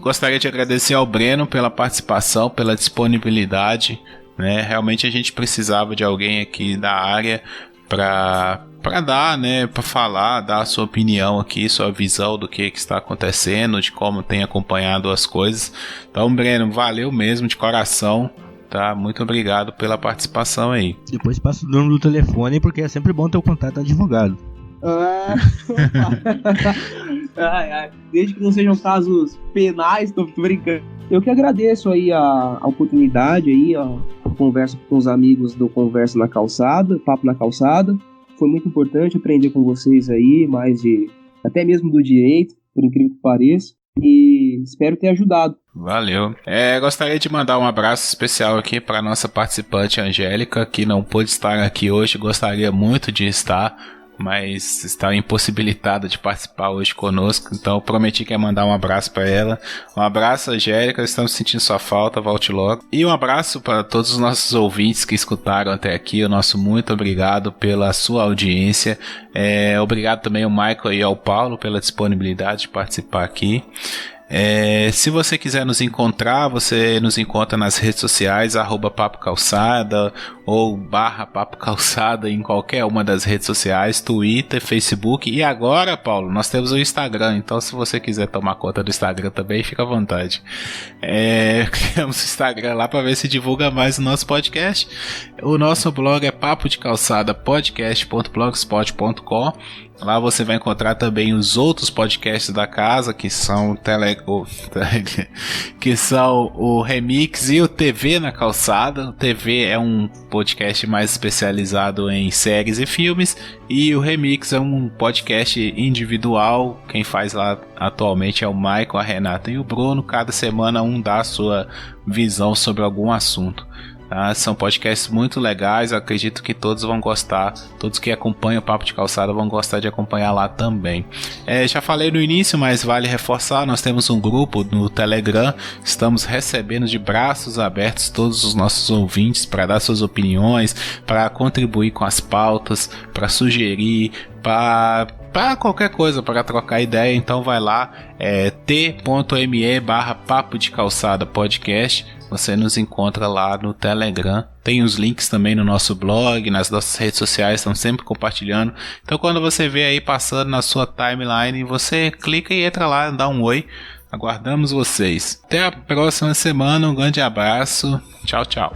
Gostaria de agradecer ao Breno pela participação, pela disponibilidade, né? Realmente a gente precisava de alguém aqui da área para dar, né, para falar, dar a sua opinião aqui, sua visão do que está acontecendo, de como tem acompanhado as coisas. Então, Breno, valeu mesmo de coração, tá? Muito obrigado pela participação aí. Depois passa o número do telefone, porque é sempre bom ter o contato do advogado. Desde que não sejam casos penais, tô brincando. Eu que agradeço aí a oportunidade aí, a conversa com os amigos do Conversa na Calçada, Papo na Calçada. Foi muito importante aprender com vocês aí, até mesmo do direito, por incrível que pareça. E espero ter ajudado. Valeu. Gostaria de mandar um abraço especial aqui para nossa participante Angélica, que não pôde estar aqui hoje, gostaria muito de estar, mas está impossibilitada de participar hoje conosco, então eu prometi que ia mandar um abraço para ela. Um abraço, Angélica, estamos sentindo sua falta, volte logo. E um abraço para todos os nossos ouvintes que escutaram até aqui, o nosso muito obrigado pela sua audiência. Obrigado também ao Michael e ao Paulo pela disponibilidade de participar aqui. Se você quiser nos encontrar, você nos encontra nas redes sociais, @Papo Calçada ou /Papo Calçada em qualquer uma das redes sociais, Twitter, Facebook, e agora, Paulo, nós temos o Instagram, então se você quiser tomar conta do Instagram também, fica à vontade. Criamos o Instagram lá para ver se divulga mais o nosso podcast. O nosso blog é papodecalçadapodcast.blogspot.com. Lá você vai encontrar também os outros podcasts da casa, que são que são o Remix e o TV na Calçada. O TV é um podcast mais especializado em séries e filmes, e o Remix é um podcast individual. Quem faz lá atualmente é o Michael, a Renata e o Bruno. Cada semana um dá a sua visão sobre algum assunto. São podcasts muito legais, eu acredito que todos vão gostar, todos que acompanham o Papo de Calçada vão gostar de acompanhar lá também. Já falei no início, mas vale reforçar, nós temos um grupo no Telegram, estamos recebendo de braços abertos todos os nossos ouvintes para dar suas opiniões, para contribuir com as pautas, para sugerir, para qualquer coisa, para trocar ideia. Então vai lá, t.me/papo de calçada podcast. Você nos encontra lá no Telegram. Tem os links também no nosso blog, nas nossas redes sociais, estão sempre compartilhando. Então quando você vê aí passando na sua timeline, você clica e entra lá, dá um oi. Aguardamos vocês. Até a próxima semana, um grande abraço. Tchau, tchau.